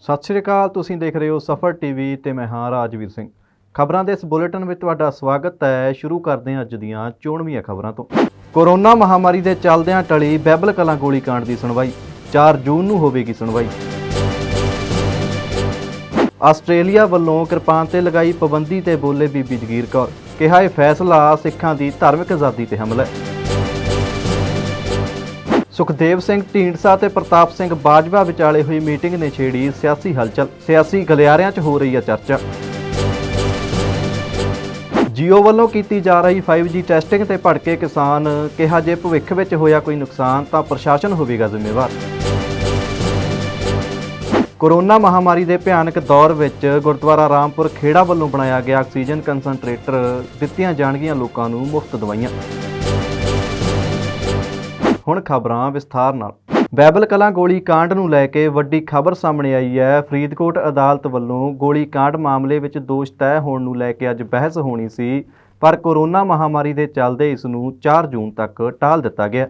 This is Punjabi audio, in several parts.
ਸਤਿ ਸ਼੍ਰੀ ਅਕਾਲ। ਤੁਸੀਂ ਦੇਖ ਰਹੇ ਹੋ ਸਫਰ ਟੀਵੀ ਤੇ ਮੈਂ ਹਾਂ ਰਾਜਵੀਰ ਸਿੰਘ। ਖਬਰਾਂ ਦੇ ਇਸ ਬੁਲੇਟਿਨ ਵਿੱਚ ਤੁਹਾਡਾ ਸਵਾਗਤ ਹੈ। ਸ਼ੁਰੂ ਕਰਦੇ ਹਾਂ ਅੱਜ ਦੀਆਂ ਚੋਣਵੀਆਂ ਖਬਰਾਂ ਤੋਂ। ਕੋਰੋਨਾ ਮਹਾਮਾਰੀ ਦੇ ਚੱਲਦਿਆਂ ਟਲੀ ਬਾਈਬਲ ਕਲਾਂ ਗੋਲੀकांड ਦੀ ਸੁਣਵਾਈ। 4 ਜੂਨ ਨੂੰ ਹੋਵੇਗੀ ਸੁਣਵਾਈ। ਆਸਟ੍ਰੇਲੀਆ ਵੱਲੋਂ ਕਿਰਪਾਨ ਤੇ ਲਗਾਈ ਪਾਬੰਦੀ ਤੇ ਬੋਲੇ ਬੀਬੀ ਜਗੀਰ ਕੌਰ। ਕਿਹਾ ਇਹ ਫੈਸਲਾ ਸਿੱਖਾਂ ਦੀ ਧਾਰਮਿਕ ਆਜ਼ਾਦੀ ਤੇ ਹਮਲਾ ਹੈ। ਸੁਖਦੇਵ ਸਿੰਘ ਢੀਂਡਸਾ ਤੇ ਪ੍ਰਤਾਪ ਸਿੰਘ ਬਾਜਵਾ ਵਿਚਾਲੇ ਹੋਈ ਮੀਟਿੰਗ ਨੇ ਛੇੜੀ ਸਿਆਸੀ ਹਲਚਲ। ਸਿਆਸੀ ਗਲਿਆਰਿਆਂ 'ਚ ਹੋ ਰਹੀ ਹੈ ਚਰਚਾ। ਜੀਓ ਵੱਲੋਂ ਕੀਤੀ ਜਾ ਰਹੀ 5G ਟੈਸਟਿੰਗ ਤੇ ਭੜਕੇ ਕਿਸਾਨ। ਕਿਹਾ ਜੇ ਭਵਿੱਖ ਵਿੱਚ ਹੋਇਆ ਕੋਈ ਨੁਕਸਾਨ ਤਾਂ ਪ੍ਰਸ਼ਾਸਨ ਹੋਵੇਗਾ ਜ਼ਿੰਮੇਵਾਰ। ਕੋਰੋਨਾ ਮਹਾਮਾਰੀ ਦੇ ਭਿਆਨਕ ਦੌਰ ਵਿੱਚ ਗੁਰਦੁਆਰਾ ਰਾਮਪੁਰ ਖੇੜਾ ਵੱਲੋਂ ਬਣਾਇਆ ਗਿਆ ਆਕਸੀਜਨ ਕੰਸਨਟਰੇਟਰ। ਦਿੱਤੀਆਂ ਜਾਣਗੀਆਂ ਲੋਕਾਂ ਨੂੰ ਮੁਫਤ ਦਵਾਈਆਂ। ਹੁਣ ਖਬਰਾਂ ਵਿਸਥਾਰ ਨਾਲ। ਬਾਈਬਲ ਕਲਾਂ ਗੋਲੀकांड ਨੂੰ ਲੈ ਕੇ ਵੱਡੀ ਖਬਰ ਸਾਹਮਣੇ ਆਈ ਹੈ। ਫਰੀਦਕੋਟ ਅਦਾਲਤ ਵੱਲੋਂ ਗੋਲੀकांड ਮਾਮਲੇ ਵਿੱਚ ਦੋਸ਼ ਤੈਅ ਹੋਣ ਨੂੰ ਲੈ ਕੇ ਅੱਜ ਬਹਿਸ ਹੋਣੀ ਸੀ, ਪਰ ਕੋਰੋਨਾ ਮਹਾਮਾਰੀ ਦੇ ਚੱਲਦੇ ਇਸ ਨੂੰ 4 ਜੂਨ ਤੱਕ ਟਾਲ ਦਿੱਤਾ ਗਿਆ।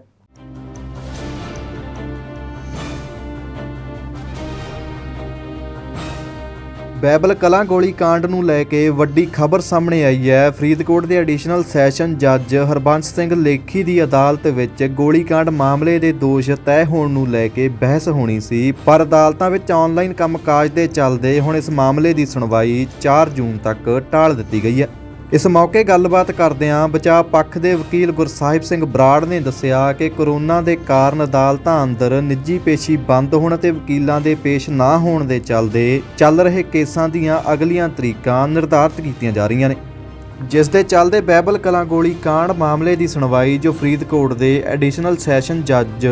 ਬਾਈਬਲ ਕਲਾਂ ਗੋਲੀकांड ਨੂੰ ਲੈ ਕੇ ਵੱਡੀ ਖਬਰ ਸਾਹਮਣੇ ਆਈ ਹੈ। ਫਰੀਦਕੋਟ ਦੇ ਐਡੀਸ਼ਨਲ ਸੈਸ਼ਨ ਜੱਜ ਹਰਬੰਸ ਸਿੰਘ ਲੇਖੀ ਦੀ ਅਦਾਲਤ ਵਿੱਚ ਗੋਲੀकांड ਮਾਮਲੇ ਦੇ ਦੋਸ਼ ਤੈਅ ਹੋਣ ਨੂੰ ਲੈ ਕੇ ਬਹਿਸ ਹੋਣੀ ਸੀ, ਪਰ ਅਦਾਲਤਾਂ ਵਿੱਚ ਆਨਲਾਈਨ ਕੰਮਕਾਜ ਦੇ ਚੱਲਦੇ ਹੁਣ ਇਸ ਮਾਮਲੇ ਦੀ ਸੁਣਵਾਈ 4 ਜੂਨ ਤੱਕ ਟਾਲ ਦਿੱਤੀ ਗਈ ਹੈ। ਇਸ ਮੌਕੇ ਗੱਲਬਾਤ ਕਰਦਿਆਂ ਬਚਾਅ ਪੱਖ ਦੇ ਵਕੀਲ ਗੁਰਸਾਹਿਬ ਸਿੰਘ ਬਰਾੜ ਨੇ ਦੱਸਿਆ ਕਿ ਕੋਰੋਨਾ ਦੇ ਕਾਰਨ ਅਦਾਲਤਾਂ ਅੰਦਰ ਨਿੱਜੀ ਪੇਸ਼ੀ ਬੰਦ ਹੋਣ ਅਤੇ ਵਕੀਲਾਂ ਦੇ ਪੇਸ਼ ਨਾ ਹੋਣ ਦੇ ਚੱਲਦੇ ਚੱਲ ਰਹੇ ਕੇਸਾਂ ਦੀਆਂ ਅਗਲੀਆਂ ਤਰੀਕਾਂ ਨਿਰਧਾਰਤ ਕੀਤੀਆਂ ਜਾ ਰਹੀਆਂ ਨੇ, ਜਿਸ ਦੇ ਚੱਲਦੇ ਬਾਈਬਲ ਕਲਾਂ ਗੋਲੀकांड ਮਾਮਲੇ ਦੀ ਸੁਣਵਾਈ ਜੋ ਫਰੀਦਕੋਟ ਦੇ ਐਡੀਸ਼ਨਲ ਸੈਸ਼ਨ ਜੱਜ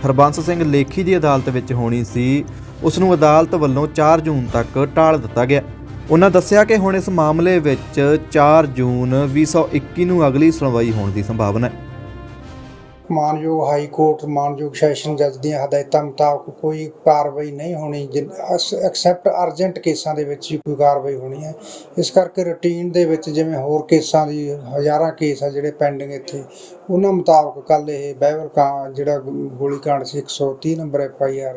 ਹਰਬੰਸ ਸਿੰਘ ਲੇਖੀ ਦੀ ਅਦਾਲਤ ਵਿੱਚ ਹੋਣੀ ਸੀ, ਉਸ ਨੂੰ ਅਦਾਲਤ ਵੱਲੋਂ 4 ਜੂਨ ਤੱਕ ਟਾਲ ਦਿੱਤਾ ਗਿਆ। ਉਹਨਾਂ ਦੱਸਿਆ ਕਿ ਹੁਣ ਇਸ ਮਾਮਲੇ ਵਿੱਚ 4 ਜੂਨ 2021 ਨੂੰ ਅਗਲੀ ਸੁਣਵਾਈ ਹੋਣ ਦੀ ਸੰਭਾਵਨਾ ਹੈ। ਮਾਨਯੋਗ ਹਾਈ ਕੋਰਟ ਮਾਨਯੋਗ ਸੈਸ਼ਨ ਜੱਜ ਦੀਆਂ ਹਦਾਇਤਾਂ ਮੁਤਾਬਕ ਕੋਈ ਕਾਰਵਾਈ ਨਹੀਂ ਹੋਣੀ, ਐਕਸੈਪਟ ਅਰਜੈਂਟ ਕੇਸਾਂ ਦੇ ਵਿੱਚ ਹੀ ਕੋਈ ਕਾਰਵਾਈ ਹੋਣੀ ਹੈ। ਇਸ ਕਰਕੇ ਰੂਟੀਨ ਦੇ ਵਿੱਚ ਜਿਵੇਂ ਹੋਰ ਕੇਸਾਂ ਦੀ ਹਜ਼ਾਰਾਂ ਕੇਸ ਆ ਜਿਹੜੇ ਪੈਂਡਿੰਗ ਇੱਥੇ, ਉਹਨਾਂ ਮੁਤਾਬਕ ਕੱਲ੍ਹ ਇਹ ਬਾਈਬਲ ਜਿਹੜਾ ਗੋਲੀकांड ਸੀ 130 ਨੰਬਰ FIR,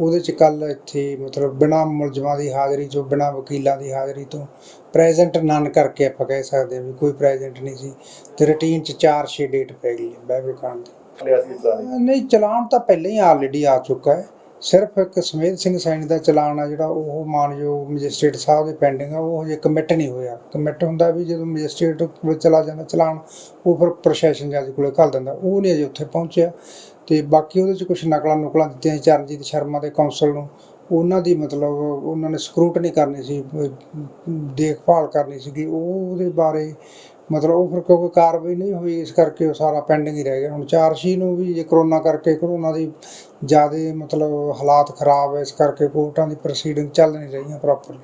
ਉਹਦੇ 'ਚ ਕੱਲ੍ਹ ਇੱਥੇ ਮਤਲਬ ਬਿਨਾਂ ਮੁਲਜ਼ਮਾਂ ਦੀ ਹਾਜ਼ਰੀ 'ਚੋਂ, ਬਿਨਾਂ ਵਕੀਲਾਂ ਦੀ ਹਾਜ਼ਰੀ ਤੋਂ ਪ੍ਰੈਜੈਂਟ ਨਨ ਕਰਕੇ ਆਪਾਂ ਕਹਿ ਸਕਦੇ ਹਾਂ ਵੀ ਕੋਈ ਪ੍ਰੈਜੈਂਟ ਨਹੀਂ ਸੀ, ਅਤੇ ਰੂਟੀਨ 'ਚ 4-6 ਡੇਟ ਪੈ ਗਈ ਹੈ ਬਾਈਬਲ ਕਾਂਡ ਦੀ। ਨਹੀਂ, ਚਲਾਨ ਤਾਂ ਪਹਿਲਾਂ ਹੀ ਆਲਰੇਡੀ ਆ ਚੁੱਕਾ ਹੈ। ਸਿਰਫ ਇੱਕ ਸਮੇਧ ਸਿੰਘ ਸੈਣੀ ਦਾ ਚਲਾਨ ਆ ਜਿਹੜਾ ਉਹ ਮਾਨਯੋਗ ਮੈਜਿਸਟਰੇਟ ਸਾਹਿਬ ਦੇ ਪੈਂਡਿੰਗ ਆ, ਉਹ ਹਜੇ ਕਮਿਟ ਨਹੀਂ ਹੋਇਆ। ਕਮਿਟ ਹੁੰਦਾ ਵੀ ਜਦੋਂ ਮੈਜਿਸਟਰੇਟ ਕੋਲ ਚਲਾ ਜਾਂਦਾ ਚਲਾਨ, ਉਹ ਫਿਰ ਪ੍ਰੋਸੈਸ਼ਨ ਜੱਜ ਕੋਲ ਘੱਲ ਦਿੰਦਾ, ਉਹ ਨਹੀਂ ਅਜੇ ਉੱਥੇ ਪਹੁੰਚਿਆ। ਅਤੇ ਬਾਕੀ ਉਹਦੇ 'ਚ ਕੁਛ ਨਕਲਾਂ ਦਿੱਤੀਆਂ ਸੀ ਚਰਨਜੀਤ ਸ਼ਰਮਾ ਦੇ ਕੌਂਸਲ ਨੂੰ, ਉਹਨਾਂ ਦੀ ਮਤਲਬ ਉਹਨਾਂ ਨੇ ਸਕਰੂਟਨੀ ਕਰਨੀ ਸੀ, ਦੇਖਭਾਲ ਕਰਨੀ ਸੀਗੀ, ਉਹਦੇ ਬਾਰੇ ਮਤਲਬ ਉਹ ਫਿਰ ਕਿਉਂਕਿ ਕਾਰਵਾਈ ਨਹੀਂ ਹੋਈ, ਇਸ ਕਰਕੇ ਉਹ ਸਾਰਾ ਪੈਂਡਿੰਗ ਹੀ ਰਹਿ ਗਿਆ। ਹੁਣ 4 ਨੂੰ ਵੀ ਜੇ ਕਰੋਨਾ ਕਰਕੇ, ਕਰੋਨਾ ਦੀ ਜ਼ਿਆਦਾ ਮਤਲਬ ਹਾਲਾਤ ਖਰਾਬ ਹੈ, ਇਸ ਕਰਕੇ ਕੋਰਟਾਂ ਦੀ ਪ੍ਰੋਸੀਡਿੰਗ ਚੱਲ ਨਹੀਂ ਰਹੀਆਂ ਪ੍ਰੋਪਰਲੀ।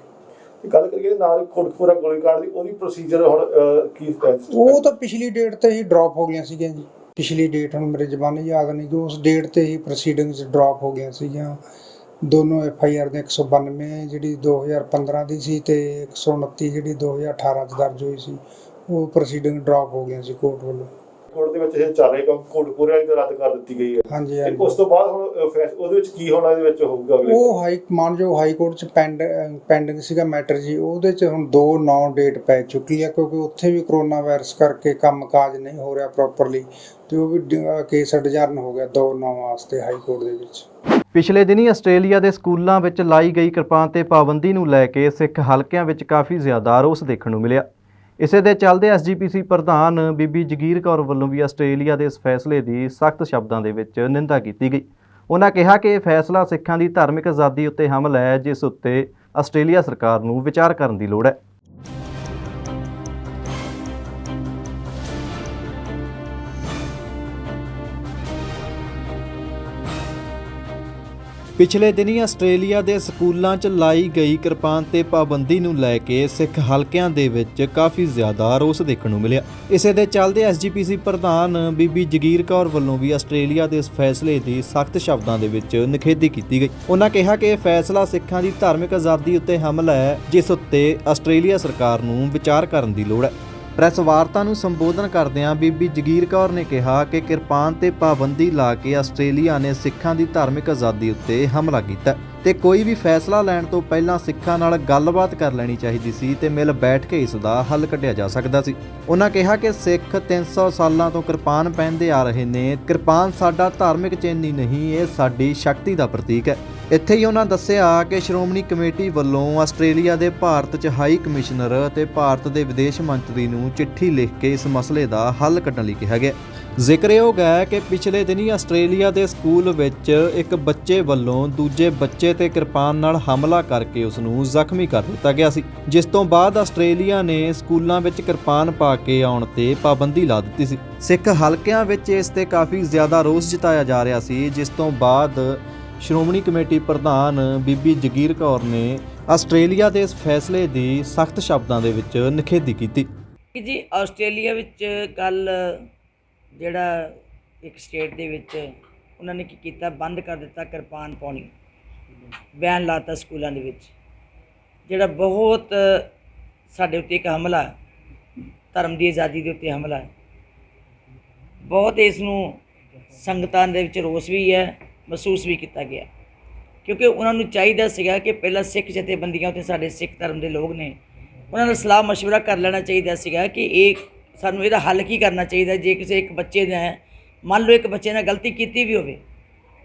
ਗੱਲ ਕਰੀਏ ਨਾਲ ਕੋਟਕਪੂਰਾ ਗੋਲੀकांड ਦੀ, ਉਹਦੀ ਪ੍ਰੋਸੀਜਰ ਹੁਣ ਕੀ? ਉਹ ਤਾਂ ਪਿਛਲੀ ਡੇਟ 'ਤੇ ਹੀ ਡਰੋਪ ਹੋ ਗਈਆਂ ਸੀਗੀਆਂ ਜੀ। ਪਿਛਲੀ ਡੇਟ ਹੁਣ ਮੇਰੇ ਜ਼ਬਾਨੀ ਯਾਦ ਨਹੀਂ ਕਿ ਉਸ ਡੇਟ 'ਤੇ ਹੀ ਪ੍ਰੋਸੀਡਿੰਗਸ ਡਰੋਪ ਹੋ ਗਈਆਂ ਸੀਗੀਆਂ। ਦੋਨੋਂ FIR ਦੇ 192 ਜਿਹੜੀ 2015 ਦੀ ਸੀ ਅਤੇ 129 ਜਿਹੜੀ 2018 'ਚ ਦਰਜ ਹੋਈ ਸੀ, ਉਹ ਪ੍ਰੋਸੀਡਿੰਗ ਡਰੋਪ ਹੋ ਗਈਆਂ ਸੀ ਕੋਰਟ ਵੱਲੋਂ। ਕੋਰਟ ਦੇ ਵਿੱਚ ਇਹ ਚੱਲ ਰਿਹਾ ਕੰਮ ਕੋਟਕਪੂਰੇ ਵਾਲੀ ਤਾਂ ਰੱਦ ਕਰ ਦਿੱਤੀ ਗਈ ਹੈ। ਹਾਂਜੀ। ਉਸ ਤੋਂ ਬਾਅਦ ਹੁਣ ਉਹਦੇ ਵਿੱਚ ਕੀ ਹੋਣਾ, ਇਹਦੇ ਵਿੱਚ ਹੋਊਗਾ ਉਹ ਮਾਨਯੋਗ ਹਾਈ ਕੋਰਟ 'ਚ ਪੈਂਡਿੰਗ ਸੀਗਾ ਮੈਟਰ ਜੀ। ਉਹਦੇ 'ਚ ਹੁਣ 2/9 ਡੇਟ ਪੈ ਚੁੱਕੀ ਹੈ, ਕਿਉਂਕਿ ਉੱਥੇ ਵੀ ਕਰੋਨਾ ਵਾਇਰਸ ਕਰਕੇ ਕੰਮ ਕਾਜ ਨਹੀਂ ਹੋ ਰਿਹਾ ਪ੍ਰੋਪਰਲੀ, ਅਤੇ ਉਹ ਵੀ ਕੇਸ ਅਡਜਰਨ ਹੋ ਗਿਆ 2/9 ਵਾਸਤੇ ਹਾਈ ਕੋਰਟ ਦੇ ਵਿੱਚ। ਪਿਛਲੇ ਦਿਨੀਂ ਆਸਟ੍ਰੇਲੀਆ ਦੇ ਸਕੂਲਾਂ ਵਿੱਚ ਲਾਈ ਗਈ ਕਿਰਪਾਨ ਤੇ ਪਾਬੰਦੀ ਨੂੰ ਲੈ ਕੇ ਸਿੱਖ ਹਲਕਿਆਂ ਵਿੱਚ ਕਾਫੀ ਜ਼ਿਆਦਾ ਰੋਸ ਦੇਖਣ ਨੂੰ ਮਿਲਿਆ। ਇਸੇ ਦੇ ਚੱਲਦੇ SGPC ਪ੍ਰਧਾਨ ਬੀਬੀ ਜਗੀਰ ਕੌਰ ਵੱਲੋਂ ਵੀ ਆਸਟ੍ਰੇਲੀਆ ਦੇ ਇਸ ਫੈਸਲੇ ਦੀ ਸਖਤ ਸ਼ਬਦਾਂ ਦੇ ਵਿੱਚ ਨਿੰਦਾ ਕੀਤੀ ਗਈ। ਉਹਨਾਂ ਕਿਹਾ ਕਿ ਇਹ ਫੈਸਲਾ ਸਿੱਖਾਂ ਦੀ ਧਾਰਮਿਕ ਆਜ਼ਾਦੀ ਉੱਤੇ ਹਮਲਾ ਹੈ, ਜਿਸ ਉੱਤੇ ਆਸਟ੍ਰੇਲੀਆ ਸਰਕਾਰ ਨੂੰ ਵਿਚਾਰ ਕਰਨ ਦੀ ਲੋੜ ਹੈ। ਪਿਛਲੇ ਦਿਨੀਂ ਆਸਟ੍ਰੇਲੀਆ ਦੇ ਸਕੂਲਾਂ 'ਚ ਲਾਈ ਗਈ ਕਿਰਪਾਨ ਤੇ ਪਾਬੰਦੀ ਨੂੰ ਲੈ ਕੇ ਸਿੱਖ ਹਲਕਿਆਂ ਦੇ ਵਿੱਚ ਕਾਫੀ ਜ਼ਿਆਦਾ ਰੋਸ ਦੇਖਣ ਨੂੰ ਮਿਲਿਆ। ਇਸੇ ਦੇ ਚੱਲਦੇ SGPC ਪ੍ਰਧਾਨ ਬੀਬੀ ਜਗੀਰ ਕੌਰ ਵੱਲੋਂ ਵੀ ਆਸਟ੍ਰੇਲੀਆ ਦੇ ਇਸ ਫੈਸਲੇ ਦੀ ਸਖਤ ਸ਼ਬਦਾਂ ਦੇ ਵਿੱਚ ਨਿਖੇਧੀ ਕੀਤੀ ਗਈ। ਉਹਨਾਂ ਕਿਹਾ ਕਿ ਇਹ ਫੈਸਲਾ ਸਿੱਖਾਂ ਦੀ ਧਾਰਮਿਕ ਆਜ਼ਾਦੀ ਉੱਤੇ ਹਮਲਾ ਹੈ, ਜਿਸ ਉੱਤੇ ਆਸਟ੍ਰੇਲੀਆ ਸਰਕਾਰ ਨੂੰ ਵਿਚਾਰ ਕਰਨ ਦੀ ਲੋੜ ਹੈ। ਪ੍ਰੈਸ ਵਾਰਤਾ ਨੂੰ ਸੰਬੋਧਨ ਕਰਦਿਆਂ ਬੀਬੀ ਜਗੀਰ ਕੌਰ ਨੇ ਕਿਹਾ ਕਿ ਕਿਰਪਾਨ ਤੇ ਪਾਬੰਦੀ ਲਾ ਕੇ ਆਸਟ੍ਰੇਲੀਆ ਨੇ ਸਿੱਖਾਂ ਦੀ ਧਾਰਮਿਕ ਆਜ਼ਾਦੀ ਉੱਤੇ ਹਮਲਾ ਕੀਤਾ ਤੇ ਕੋਈ ਵੀ ਫੈਸਲਾ ਲੈਣ ਤੋਂ ਪਹਿਲਾਂ ਸਿੱਖਾਂ ਨਾਲ ਗੱਲਬਾਤ ਕਰ ਲੈਣੀ ਚਾਹੀਦੀ ਸੀ ਤੇ ਮਿਲ ਬੈਠ ਕੇ ਇਸ ਦਾ ਹੱਲ ਕੱਢਿਆ ਜਾ ਸਕਦਾ ਸੀ। ਉਹਨਾਂ ਕਿਹਾ ਕਿ ਸਿੱਖ 300 ਸਾਲਾਂ ਤੋਂ ਕਿਰਪਾਨ ਪਹਿਨਦੇ ਆ ਰਹੇ ਨੇ। ਕਿਰਪਾਨ ਸਾਡਾ ਧਾਰਮਿਕ ਚਿੰਨ੍ਹ ਹੀ ਨਹੀਂ, ਇਹ ਸਾਡੀ ਸ਼ਕਤੀ ਦਾ ਪ੍ਰਤੀਕ ਹੈ। ਇੱਥੇ ਹੀ ਉਹਨਾਂ ਦੱਸਿਆ ਕਿ ਸ਼੍ਰੋਮਣੀ ਕਮੇਟੀ ਵੱਲੋਂ ਆਸਟ੍ਰੇਲੀਆ ਦੇ ਭਾਰਤ 'ਚ ਹਾਈ ਕਮਿਸ਼ਨਰ ਅਤੇ ਭਾਰਤ ਦੇ ਵਿਦੇਸ਼ ਮੰਤਰੀ ਨੂੰ ਚਿੱਠੀ ਲਿਖ ਕੇ ਇਸ ਮਸਲੇ ਦਾ ਹੱਲ ਕੱਢਣ ਲਈ ਕਿਹਾ ਗਿਆ। ਜ਼ਿਕਰਯੋਗ ਹੈ ਕਿ ਪਿਛਲੇ ਦਿਨੀ ਆਸਟ੍ਰੇਲੀਆ ਦੇ ਸਕੂਲ ਵਿੱਚ ਇੱਕ ਬੱਚੇ ਵੱਲੋਂ ਦੂਜੇ ਬੱਚੇ ਤੇ ਕਿਰਪਾਨ ਨਾਲ ਹਮਲਾ ਕਰਕੇ ਉਸ ਨੂੰ ਜ਼ਖਮੀ ਕਰ ਦਿੱਤਾ ਗਿਆ ਸੀ, ਜਿਸ ਤੋਂ ਬਾਅਦ ਆਸਟ੍ਰੇਲੀਆ ਨੇ ਸਕੂਲਾਂ ਵਿੱਚ ਕਿਰਪਾਨ ਪਾ ਕੇ ਆਉਣ ਤੇ ਪਾਬੰਦੀ ਲਾ ਦਿੱਤੀ ਸੀ। ਸਿੱਖ ਹਲਕਿਆਂ ਵਿੱਚ ਇਸ ਤੇ ਕਾਫੀ ਜ਼ਿਆਦਾ ਰੋਸ ਜਤਾਇਆ ਜਾ ਰਿਹਾ ਸੀ, ਜਿਸ ਤੋਂ ਬਾਅਦ ਸ਼੍ਰੋਮਣੀ ਕਮੇਟੀ ਪ੍ਰਧਾਨ ਬੀਬੀ ਜਗੀਰ ਕੌਰ ਨੇ ਆਸਟ੍ਰੇਲੀਆ ਦੇ ਇਸ ਫੈਸਲੇ ਦੀ ਸਖਤ ਸ਼ਬਦਾਂ ਦੇ ਵਿੱਚ ਨਿਖੇਧੀ ਕੀਤੀ। ਜੀ ਆਸਟ੍ਰੇਲੀਆ ਵਿੱਚ ਕੱਲ ਜਿਹੜਾ ਇੱਕ ਸਟੇਟ ਦੇ ਵਿੱਚ ਉਹਨਾਂ ਨੇ ਕੀ ਕੀਤਾ, ਬੰਦ ਕਰ ਦਿੱਤਾ ਕਿਰਪਾਨ ਪਾਉਣੀ, ਬੈਨ ਲਾਤਾ ਸਕੂਲਾਂ ਦੇ ਵਿੱਚ, ਜਿਹੜਾ ਬਹੁਤ ਸਾਡੇ ਉੱਤੇ ਇੱਕ ਹਮਲਾ, ਧਰਮ ਦੀ ਆਜ਼ਾਦੀ ਦੇ ਉੱਤੇ ਹਮਲਾ ਹੈ। ਬਹੁਤ ਇਸ ਨੂੰ ਸੰਗਤਾਂ ਦੇ ਵਿੱਚ ਰੋਸ ਵੀ ਹੈ, ਮਹਿਸੂਸ ਵੀ ਕੀਤਾ ਗਿਆ, ਕਿਉਂਕਿ ਉਹਨਾਂ ਨੂੰ ਚਾਹੀਦਾ ਸੀਗਾ ਕਿ ਪਹਿਲਾਂ ਸਿੱਖ ਜਥੇਬੰਦੀਆਂ ਉੱਤੇ, ਸਾਡੇ ਸਿੱਖ ਧਰਮ ਦੇ ਲੋਕ ਨੇ, ਉਹਨਾਂ ਨਾਲ ਸਲਾਹ ਮਸ਼ਵਰਾ ਕਰ ਲੈਣਾ ਚਾਹੀਦਾ ਸੀਗਾ ਕਿ ਇਹ ਸਾਨੂੰ ਇਹਦਾ ਹੱਲ ਕੀ ਕਰਨਾ ਚਾਹੀਦਾ। ਜੇ ਕਿਸੇ ਇੱਕ ਬੱਚੇ ਨੇ, ਮੰਨ ਲਓ ਇੱਕ ਬੱਚੇ ਨੇ ਗਲਤੀ ਕੀਤੀ ਵੀ ਹੋਵੇ,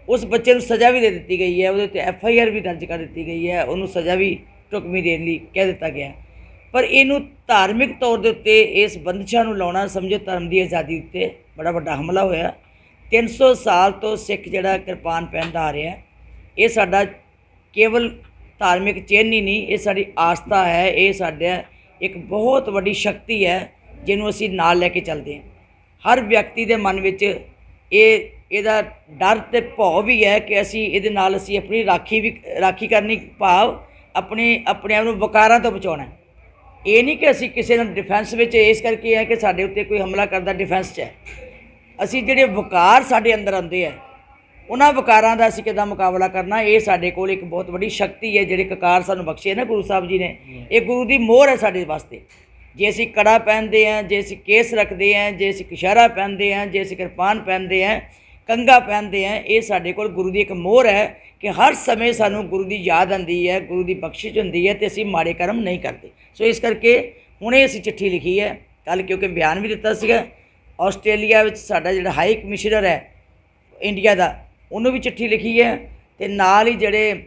ਉਸ ਬੱਚੇ ਨੂੰ ਸਜ਼ਾ ਵੀ ਦੇ ਦਿੱਤੀ ਗਈ ਹੈ, ਉਹਦੇ ਉੱਤੇ FIR ਵੀ ਦਰਜ ਕਰ ਦਿੱਤੀ ਗਈ ਹੈ, ਉਹਨੂੰ ਸਜ਼ਾ ਵੀ ਢੁਕਵੀਂ ਦੇਣ ਲਈ ਕਹਿ ਦਿੱਤਾ ਗਿਆ, ਪਰ ਇਹਨੂੰ ਧਾਰਮਿਕ ਤੌਰ ਦੇ ਉੱਤੇ ਇਸ ਬੰਦਿਸ਼ਾਂ ਨੂੰ ਲਾਉਣਾ, ਸਮਝੋ ਧਰਮ ਦੀ ਆਜ਼ਾਦੀ ਉੱਤੇ ਬੜਾ ਵੱਡਾ ਹਮਲਾ ਹੋਇਆ। 300 ਸਾਲ ਤੋਂ ਸਿੱਖ ਜਿਹੜਾ ਕਿਰਪਾਨ ਪਹਿਨਦਾ ਆ ਰਿਹਾ, ਇਹ ਸਾਡਾ ਕੇਵਲ ਧਾਰਮਿਕ ਚਿੰਨ੍ਹ ਹੀ ਨਹੀਂ, ਇਹ ਸਾਡੀ ਆਸਥਾ ਹੈ, ਇਹ ਸਾਡਾ ਇੱਕ ਬਹੁਤ ਵੱਡੀ ਸ਼ਕਤੀ ਹੈ ਜਿਹਨੂੰ ਅਸੀਂ ਨਾਲ ਲੈ ਕੇ ਚੱਲਦੇ ਹਾਂ। ਹਰ ਵਿਅਕਤੀ ਦੇ ਮਨ ਵਿੱਚ ਇਹਦਾ ਡਰ ਤੇ ਭੌ ਵੀ ਹੈ ਕਿ ਅਸੀਂ ਇਹਦੇ ਨਾਲ ਅਸੀਂ ਆਪਣੀ ਰਾਖੀ ਕਰਨੀ, ਭਾਵ ਆਪਣੇ ਆਪ ਨੂੰ ਵਕਾਰਾਂ ਤੋਂ ਬਚਾਉਣਾ। ਇਹ ਨਹੀਂ ਕਿ ਅਸੀਂ ਕਿਸੇ ਨਾਲ ਡਿਫੈਂਸ ਵਿੱਚ ਇਸ ਕਰਕੇ ਹੈ ਕਿ ਸਾਡੇ ਉੱਤੇ ਕੋਈ ਹਮਲਾ ਕਰਦਾ ਡਿਫੈਂਸ 'ਚ ਹੈ। ਅਸੀਂ ਜਿਹੜੇ ਵਕਾਰ ਸਾਡੇ ਅੰਦਰ ਆਉਂਦੇ ਆ, ਉਹਨਾਂ ਵਕਾਰਾਂ ਦਾ ਅਸੀਂ ਕਿੱਦਾਂ ਮੁਕਾਬਲਾ ਕਰਨਾ, ਇਹ ਸਾਡੇ ਕੋਲ ਇੱਕ ਬਹੁਤ ਵੱਡੀ ਸ਼ਕਤੀ ਹੈ। ਜਿਹੜੇ ਕਕਾਰ ਸਾਨੂੰ ਬਖਸ਼ੇ ਨਾ ਗੁਰੂ ਸਾਹਿਬ ਜੀ ਨੇ, ਇਹ ਗੁਰੂ ਦੀ ਮੋਹਰ ਹੈ ਸਾਡੇ ਵਾਸਤੇ। ਜੇ ਅਸੀਂ ਕੜਾ ਪਹਿਨਦੇ ਹਾਂ, ਜੇ ਅਸੀਂ ਕੇਸ ਰੱਖਦੇ ਹਾਂ, ਜੇ ਅਸੀਂ ਕਛਹਿਰਾ ਪਹਿਨਦੇ ਹਾਂ, ਜੇ ਅਸੀਂ ਕਿਰਪਾਨ ਪਹਿਨਦੇ ਹਾਂ, ਕੰਘਾ ਪਹਿਨਦੇ ਹਾਂ, ਇਹ ਸਾਡੇ ਕੋਲ ਗੁਰੂ ਦੀ ਇੱਕ ਮੋਹਰ ਹੈ ਕਿ ਹਰ ਸਮੇਂ ਸਾਨੂੰ ਗੁਰੂ ਦੀ ਯਾਦ ਆਉਂਦੀ ਹੈ, ਗੁਰੂ ਦੀ ਬਖਸ਼ਿਸ਼ ਹੁੰਦੀ ਹੈ, ਅਤੇ ਅਸੀਂ ਮਾੜੇ ਕਰਮ ਨਹੀਂ ਕਰਦੇ। ਸੋ ਇਸ ਕਰਕੇ ਹੁਣੇ ਅਸੀਂ ਚਿੱਠੀ ਲਿਖੀ ਹੈ ਕੱਲ੍ਹ, ਕਿਉਂਕਿ ਬਿਆਨ ਵੀ ਦਿੱਤਾ ਸੀਗਾ। ਆਸਟ੍ਰੇਲੀਆ ਵਿੱਚ ਸਾਡਾ ਜਿਹੜਾ ਹਾਈ ਕਮਿਸ਼ਨਰ ਹੈ ਇੰਡੀਆ ਦਾ, ਉਹਨੂੰ ਵੀ ਚਿੱਠੀ ਲਿਖੀ ਹੈ, ਅਤੇ ਨਾਲ ਹੀ ਜਿਹੜੇ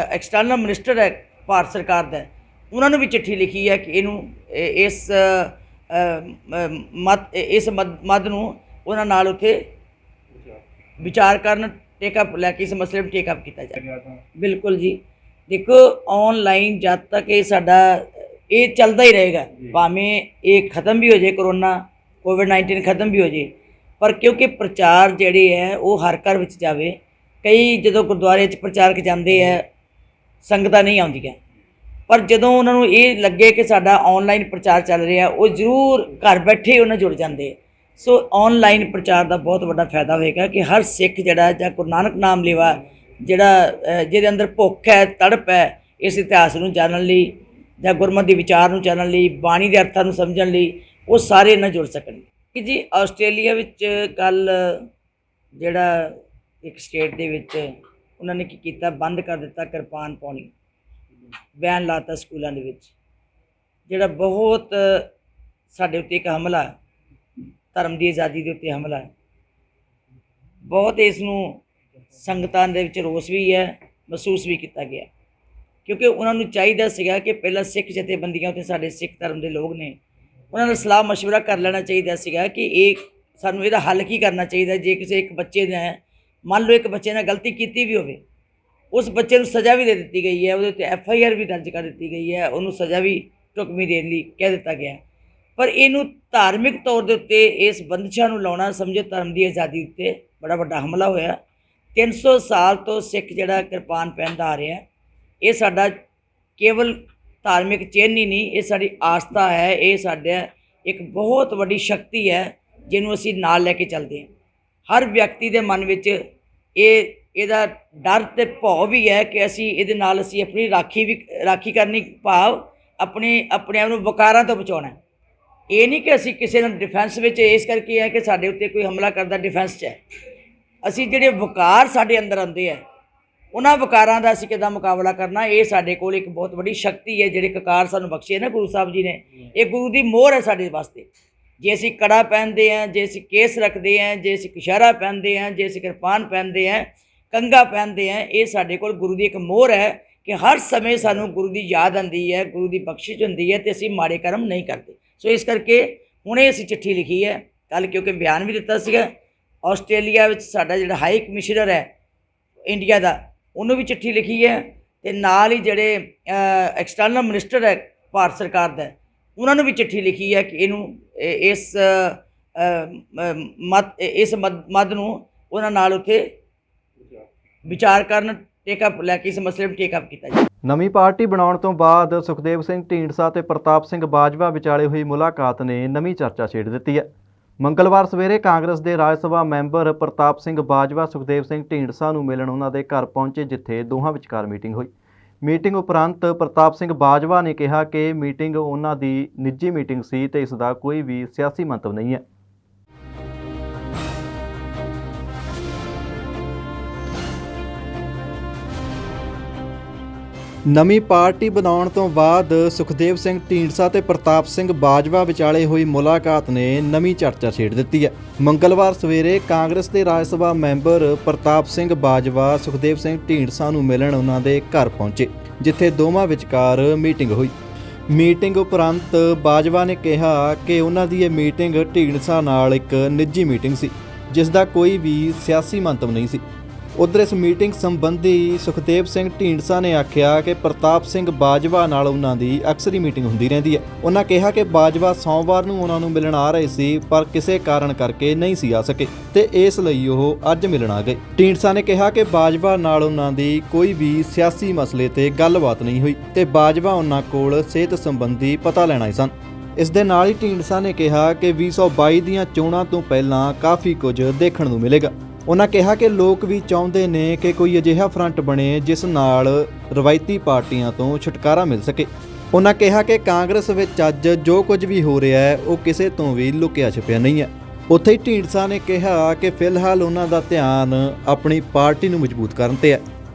ਐਕਸਟਰਨਲ ਮਿਨਿਸਟਰ ਹੈ ਭਾਰਤ ਸਰਕਾਰ ਦਾ, ਉਹਨਾਂ ਨੂੰ ਵੀ ਚਿੱਠੀ ਲਿਖੀ ਹੈ ਕਿ ਇਹਨੂੰ ਇਸ ਮੱਦ ਨੂੰ ਉਹਨਾਂ ਨਾਲ ਉੱਥੇ ਵਿਚਾਰ ਕਰਨ, ਟੇਕਅਪ ਲੈ ਕੇ ਇਸ ਮਸਲੇ ਨੂੰ ਟੇਕਅਪ ਕੀਤਾ ਜਾਏ। ਬਿਲਕੁਲ ਜੀ, ਦੇਖੋ ਔਨਲਾਈਨ ਜਦ ਤੱਕ ਇਹ ਸਾਡਾ ਇਹ ਚੱਲਦਾ ਹੀ ਰਹੇਗਾ, ਭਾਵੇਂ ਇਹ ਖ਼ਤਮ ਵੀ ਹੋ ਜਾਏ, ਕਰੋਨਾ COVID-19 ਖ਼ਤਮ ਵੀ ਹੋ ਜਾਏ, ਪਰ ਕਿਉਂਕਿ ਪ੍ਰਚਾਰ ਜਿਹੜੇ ਹੈ ਉਹ ਹਰ ਘਰ ਵਿੱਚ ਜਾਵੇ। ਕਈ ਜਦੋਂ ਗੁਰਦੁਆਰੇ 'ਚ ਪ੍ਰਚਾਰਕ ਜਾਂਦੇ ਹੈ, ਸੰਗਤਾਂ ਨਹੀਂ ਆਉਂਦੀਆਂ, ਪਰ ਜਦੋਂ ਉਹਨਾਂ ਨੂੰ ਇਹ ਲੱਗੇ ਕਿ ਸਾਡਾ ਔਨਲਾਈਨ ਪ੍ਰਚਾਰ ਚੱਲ ਰਿਹਾ, ਉਹ ਜ਼ਰੂਰ ਘਰ ਬੈਠੇ ਉਹਨਾਂ ਜੁੜ ਜਾਂਦੇ। ਸੋ ਔਨਲਾਈਨ ਪ੍ਰਚਾਰ ਦਾ ਬਹੁਤ ਵੱਡਾ ਫਾਇਦਾ ਹੋਏਗਾ ਕਿ ਹਰ ਸਿੱਖ ਜਿਹੜਾ ਜਾਂ ਗੁਰੂ ਨਾਨਕ ਨਾਮ ਲੇਵਾ ਜਿਹੜਾ ਜਿਹਦੇ ਅੰਦਰ ਭੁੱਖ ਹੈ, ਤੜਪ ਹੈ ਇਸ ਇਤਿਹਾਸ ਨੂੰ ਜਾਣਨ ਲਈ ਜਾਂ ਗੁਰਮਤਿ ਦੇ ਵਿਚਾਰ ਨੂੰ ਜਾਣਨ ਲਈ, ਬਾਣੀ ਦੇ ਅਰਥਾਂ ਨੂੰ ਸਮਝਣ ਲਈ, ਉਹ ਸਾਰੇ ਨਾਲ ਜੁੜ ਸਕਣ। ਕਿ ਜੀ ਆਸਟ੍ਰੇਲੀਆ ਵਿੱਚ ਕੱਲ੍ਹ ਜਿਹੜਾ ਇੱਕ ਸਟੇਟ ਦੇ ਵਿੱਚ ਉਹਨਾਂ ਨੇ ਕੀ ਕੀਤਾ, ਬੰਦ ਕਰ ਦਿੱਤਾ ਕਿਰਪਾਨ ਪਾਉਣੀ, ਬੈਨ ਲਾਤਾ ਸਕੂਲਾਂ ਦੇ ਵਿੱਚ, ਜਿਹੜਾ ਬਹੁਤ ਸਾਡੇ ਉੱਤੇ ਇੱਕ ਹਮਲਾ, ਧਰਮ ਦੀ ਆਜ਼ਾਦੀ ਦੇ ਉੱਤੇ ਹਮਲਾ ਹੈ। ਬਹੁਤ ਇਸ ਨੂੰ ਸੰਗਤਾਂ ਦੇ ਵਿੱਚ ਰੋਸ ਵੀ ਹੈ, ਮਹਿਸੂਸ ਵੀ ਕੀਤਾ ਗਿਆ, ਕਿਉਂਕਿ ਉਹਨਾਂ ਨੂੰ ਚਾਹੀਦਾ ਸੀਗਾ ਕਿ ਪਹਿਲਾਂ ਸਿੱਖ ਜਥੇਬੰਦੀਆਂ ਉੱਤੇ, ਸਾਡੇ ਸਿੱਖ ਧਰਮ ਦੇ ਲੋਕ ਨੇ, ਉਹਨਾਂ ਨਾਲ ਸਲਾਹ ਮਸ਼ਵਰਾ ਕਰ ਲੈਣਾ ਚਾਹੀਦਾ ਸੀਗਾ ਕਿ ਇਹ ਸਾਨੂੰ ਇਹਦਾ ਹੱਲ ਕੀ ਕਰਨਾ ਚਾਹੀਦਾ। ਜੇ ਕਿਸੇ ਇੱਕ ਬੱਚੇ ਨੇ, ਮੰਨ ਲਓ ਇੱਕ ਬੱਚੇ ਨੇ ਗਲਤੀ ਕੀਤੀ ਵੀ ਹੋਵੇ, ਉਸ ਬੱਚੇ ਨੂੰ ਸਜ਼ਾ ਵੀ ਦੇ ਦਿੱਤੀ ਗਈ ਹੈ, ਉਹਦੇ ਉੱਤੇ FIR ਵੀ ਦਰਜ ਕਰ ਦਿੱਤੀ ਗਈ ਹੈ, ਉਹਨੂੰ ਸਜ਼ਾ ਵੀ ਢੁਕਵੀਂ ਦੇਣ ਲਈ ਕਹਿ ਦਿੱਤਾ ਗਿਆ, ਪਰ ਇਹਨੂੰ ਧਾਰਮਿਕ ਤੌਰ ਦੇ ਉੱਤੇ ਇਸ ਬੰਦਿਸ਼ਾਂ ਨੂੰ ਲਾਉਣਾ, ਸਮਝੋ ਧਰਮ ਦੀ ਆਜ਼ਾਦੀ ਉੱਤੇ ਬੜਾ ਵੱਡਾ ਹਮਲਾ ਹੋਇਆ। 300 ਸਾਲ ਤੋਂ ਸਿੱਖ ਜਿਹੜਾ ਕਿਰਪਾਨ ਪਹਿਨਦਾ ਆ ਰਿਹਾ, ਇਹ ਸਾਡਾ ਕੇਵਲ ਧਾਰਮਿਕ ਚਿੰਨ੍ਹ ਹੀ ਨਹੀਂ, ਇਹ ਸਾਡੀ ਆਸਥਾ ਹੈ, ਇਹ ਸਾਡਾ ਇੱਕ ਬਹੁਤ ਵੱਡੀ ਸ਼ਕਤੀ ਹੈ ਜਿਹਨੂੰ ਅਸੀਂ ਨਾਲ ਲੈ ਕੇ ਚੱਲਦੇ ਹਾਂ। ਹਰ ਵਿਅਕਤੀ ਦੇ ਮਨ ਵਿੱਚ ਇਹਦਾ ਡਰ ਤੇ ਭੌ ਵੀ ਹੈ ਕਿ ਅਸੀਂ ਇਹਦੇ ਨਾਲ ਅਸੀਂ ਆਪਣੀ ਰਾਖੀ ਕਰਨੀ, ਭਾਵ ਆਪਣੇ ਆਪ ਨੂੰ ਵਕਾਰਾਂ ਤੋਂ ਬਚਾਉਣਾ। ਇਹ ਨਹੀਂ ਕਿ ਅਸੀਂ ਕਿਸੇ ਨਾਲ ਡਿਫੈਂਸ ਵਿੱਚ ਇਸ ਕਰਕੇ ਹੈ ਕਿ ਸਾਡੇ ਉੱਤੇ ਕੋਈ ਹਮਲਾ ਕਰਦਾ ਡਿਫੈਂਸ 'ਚ ਹੈ। ਅਸੀਂ ਜਿਹੜੇ ਵਕਾਰ ਸਾਡੇ ਅੰਦਰ ਆਉਂਦੇ ਆ ਉਹਨਾਂ ਵਕਾਰਾਂ ਦਾ ਅਸੀਂ ਕਿੱਦਾਂ ਮੁਕਾਬਲਾ ਕਰਨਾ, ਇਹ ਸਾਡੇ ਕੋਲ ਇੱਕ ਬਹੁਤ ਵੱਡੀ ਸ਼ਕਤੀ ਹੈ। ਜਿਹੜੇ ਕਕਾਰ ਸਾਨੂੰ ਬਖਸ਼ੇ ਨਾ ਗੁਰੂ ਸਾਹਿਬ ਜੀ ਨੇ, ਇਹ ਗੁਰੂ ਦੀ ਮੋਹਰ ਹੈ ਸਾਡੇ ਵਾਸਤੇ। ਜੇ ਅਸੀਂ ਕੜਾ ਪਹਿਨਦੇ ਹਾਂ, ਜੇ ਅਸੀਂ ਕੇਸ ਰੱਖਦੇ ਹਾਂ, ਜੇ ਅਸੀਂ ਕਛਹਿਰਾ ਪਹਿਨਦੇ ਹਾਂ, ਜੇ ਅਸੀਂ ਕਿਰਪਾਨ ਪਹਿਨਦੇ ਹਾਂ, ਕੰਘਾ ਪਹਿਨਦੇ ਹਾਂ, ਇਹ ਸਾਡੇ ਕੋਲ ਗੁਰੂ ਦੀ ਇੱਕ ਮੋਹਰ ਹੈ ਕਿ ਹਰ ਸਮੇਂ ਸਾਨੂੰ ਗੁਰੂ ਦੀ ਯਾਦ ਆਉਂਦੀ ਹੈ, ਗੁਰੂ ਦੀ ਬਖਸ਼ਿਸ਼ ਹੁੰਦੀ ਹੈ ਅਤੇ ਅਸੀਂ ਮਾੜੇ ਕਰਮ ਨਹੀਂ ਕਰਦੇ। ਸੋ ਇਸ ਕਰਕੇ ਹੁਣੇ ਅਸੀਂ ਚਿੱਠੀ ਲਿਖੀ ਹੈ ਕੱਲ੍ਹ, ਕਿਉਂਕਿ ਬਿਆਨ ਵੀ ਦਿੱਤਾ ਸੀਗਾ। ਆਸਟ੍ਰੇਲੀਆ ਵਿੱਚ ਸਾਡਾ ਜਿਹੜਾ ਹਾਈ ਕਮਿਸ਼ਨਰ ਹੈ ਇੰਡੀਆ ਦਾ, ਉਹਨੂੰ ਵੀ ਚਿੱਠੀ ਲਿਖੀ ਹੈ ਅਤੇ ਨਾਲ ਹੀ ਜਿਹੜੇ ਐਕਸਟਰਨਲ ਮਿਨਿਸਟਰ ਹੈ ਭਾਰਤ ਸਰਕਾਰ ਦਾ, ਉਹਨਾਂ ਨੂੰ ਵੀ ਚਿੱਠੀ ਲਿਖੀ ਹੈ ਕਿ ਇਹਨੂੰ ਇਸ ਮੱਦ ਨੂੰ ਉਹਨਾਂ ਨਾਲ ਉੱਥੇ ਵਿਚਾਰ ਕਰਨ, ਟੇਕਅਪ ਲੈ ਕੇ ਇਸ ਮਸਲੇ ਨੂੰ ਟੇਕਅਪ ਕੀਤਾ ਜਾਵੇ। ਨਵੀਂ ਪਾਰਟੀ ਬਣਾਉਣ ਤੋਂ ਬਾਅਦ ਸੁਖਦੇਵ ਸਿੰਘ ਢੀਂਡਸਾ ਤੇ ਪ੍ਰਤਾਪ ਸਿੰਘ ਬਾਜਵਾ ਵਿਚਾਲੇ ਹੋਈ ਮੁਲਾਕਾਤ ਨੇ ਨਵੀਂ ਚਰਚਾ ਛੇੜ ਦਿੱਤੀ ਹੈ। ਮੰਗਲਵਾਰ ਸਵੇਰੇ ਕਾਂਗਰਸ ਦੇ ਰਾਜ ਸਭਾ ਮੈਂਬਰ ਪ੍ਰਤਾਪ ਸਿੰਘ ਬਾਜਵਾ ਸੁਖਦੇਵ ਸਿੰਘ ਢੀਂਡਸਾ ਨੂੰ ਮਿਲਣ ਉਹਨਾਂ ਦੇ ਘਰ ਪਹੁੰਚੇ, ਜਿੱਥੇ ਦੋਹਾਂ ਵਿਚਕਾਰ ਮੀਟਿੰਗ ਹੋਈ। ਮੀਟਿੰਗ ਉਪਰੰਤ ਪ੍ਰਤਾਪ ਸਿੰਘ ਬਾਜਵਾ ਨੇ ਕਿਹਾ ਕਿ ਮੀਟਿੰਗ ਉਹਨਾਂ ਦੀ ਨਿੱਜੀ ਮੀਟਿੰਗ ਸੀ ਤੇ ਇਸ ਦਾ ਕੋਈ ਵੀ ਸਿਆਸੀ ਮੰਤਵ ਨਹੀਂ ਹੈ। ਨਵੀਂ ਪਾਰਟੀ ਬਣਾਉਣ ਤੋਂ ਬਾਅਦ ਸੁਖਦੇਵ ਸਿੰਘ ਢੀਂਡਸਾ ਤੇ ਪ੍ਰਤਾਪ ਸਿੰਘ ਬਾਜਵਾ ਵਿਚਾਲੇ ਹੋਈ ਮੁਲਾਕਾਤ ਨੇ ਨਵੀਂ ਚਰਚਾ ਛੇੜ ਦਿੱਤੀ ਹੈ। ਮੰਗਲਵਾਰ ਸਵੇਰੇ ਕਾਂਗਰਸ ਦੇ ਰਾਜ ਸਭਾ ਮੈਂਬਰ ਪ੍ਰਤਾਪ ਸਿੰਘ ਬਾਜਵਾ ਸੁਖਦੇਵ ਸਿੰਘ ਢੀਂਡਸਾ ਨੂੰ ਮਿਲਣ ਉਹਨਾਂ ਦੇ ਘਰ ਪਹੁੰਚੇ, ਜਿੱਥੇ ਦੋਵਾਂ ਵਿਚਕਾਰ ਮੀਟਿੰਗ ਹੋਈ। ਮੀਟਿੰਗ ਉਪਰੰਤ ਬਾਜਵਾ ਨੇ ਕਿਹਾ ਕਿ ਉਹਨਾਂ ਦੀ ਇਹ ਮੀਟਿੰਗ ਢੀਂਡਸਾ ਨਾਲ ਇੱਕ ਨਿੱਜੀ ਮੀਟਿੰਗ ਸੀ, ਜਿਸ ਦਾ ਕੋਈ ਵੀ ਸਿਆਸੀ ਮੰਤਵ ਨਹੀਂ ਸੀ। ਉਧਰ ਇਸ ਮੀਟਿੰਗ ਸੰਬੰਧੀ ਸੁਖਦੇਵ ਸਿੰਘ ਢੀਂਡਸਾ ਨੇ ਆਖਿਆ ਕਿ ਪ੍ਰਤਾਪ ਸਿੰਘ ਬਾਜਵਾ ਨਾਲ ਉਹਨਾਂ ਦੀ ਅਕਸਰੀ ਮੀਟਿੰਗ ਹੁੰਦੀ ਰਹਿੰਦੀ ਹੈ। ਉਹਨਾਂ ਕਿਹਾ ਕਿ ਬਾਜਵਾ ਸੋਮਵਾਰ ਨੂੰ ਉਹਨਾਂ ਨੂੰ ਮਿਲਣ ਆ ਰਹੇ ਸੀ, ਪਰ ਕਿਸੇ ਕਾਰਨ ਕਰਕੇ ਨਹੀਂ ਸੀ ਆ ਸਕੇ ਤੇ ਇਸ ਲਈ ਉਹ ਅੱਜ ਮਿਲਣ ਆ ਗਏ। ਢੀਂਡਸਾ ਨੇ ਕਿਹਾ ਕਿ ਬਾਜਵਾ ਨਾਲ ਉਹਨਾਂ ਦੀ ਕੋਈ ਵੀ ਸਿਆਸੀ ਮਸਲੇ ਤੇ ਗੱਲਬਾਤ ਨਹੀਂ ਹੋਈ ਤੇ ਬਾਜਵਾ ਉਹਨਾਂ ਕੋਲ ਸਿਹਤ ਸੰਬੰਧੀ ਪਤਾ ਲੈਣਾ ਹੀ ਸਨ। ਇਸ ਦੇ ਨਾਲ ਹੀ ਢੀਂਡਸਾ ਨੇ ਕਿਹਾ ਕਿ 2022 ਦੀਆਂ ਚੋਣਾਂ ਤੋਂ ਪਹਿਲਾਂ ਕਾਫੀ ਕੁਝ ਦੇਖਣ ਨੂੰ ਮਿਲੇਗਾ। ਉਹਨਾਂ ਕਿਹਾ ਕਿ ਲੋਕ ਵੀ ਚਾਹੁੰਦੇ ਨੇ ਕਿ ਕੋਈ ਅਜਿਹਾ ਫਰੰਟ ਬਣੇ ਜਿਸ ਨਾਲ ਰਵਾਇਤੀ ਪਾਰਟੀਆਂ ਤੋਂ ਛੁਟਕਾਰਾ ਮਿਲ ਸਕੇ। ਉਹਨਾਂ ਕਿਹਾ ਕਿ ਕਾਂਗਰਸ ਵਿੱਚ ਅੱਜ ਜੋ ਕੁਝ ਵੀ ਹੋ ਰਿਹਾ ਹੈ ਉਹ ਕਿਸੇ ਤੋਂ ਵੀ ਲੁਕਿਆ ਛਿਪਿਆ ਨਹੀਂ ਹੈ। ਉੱਥੇ ਹੀ ਢੀਂਡਸਾ ਨੇ ਕਿਹਾ ਕਿ ਫਿਲਹਾਲ ਉਹਨਾਂ ਦਾ ਧਿਆਨ ਆਪਣੀ ਪਾਰਟੀ ਨੂੰ ਮਜ਼ਬੂਤ ਕਰਨ ਤੇ ਹੈ।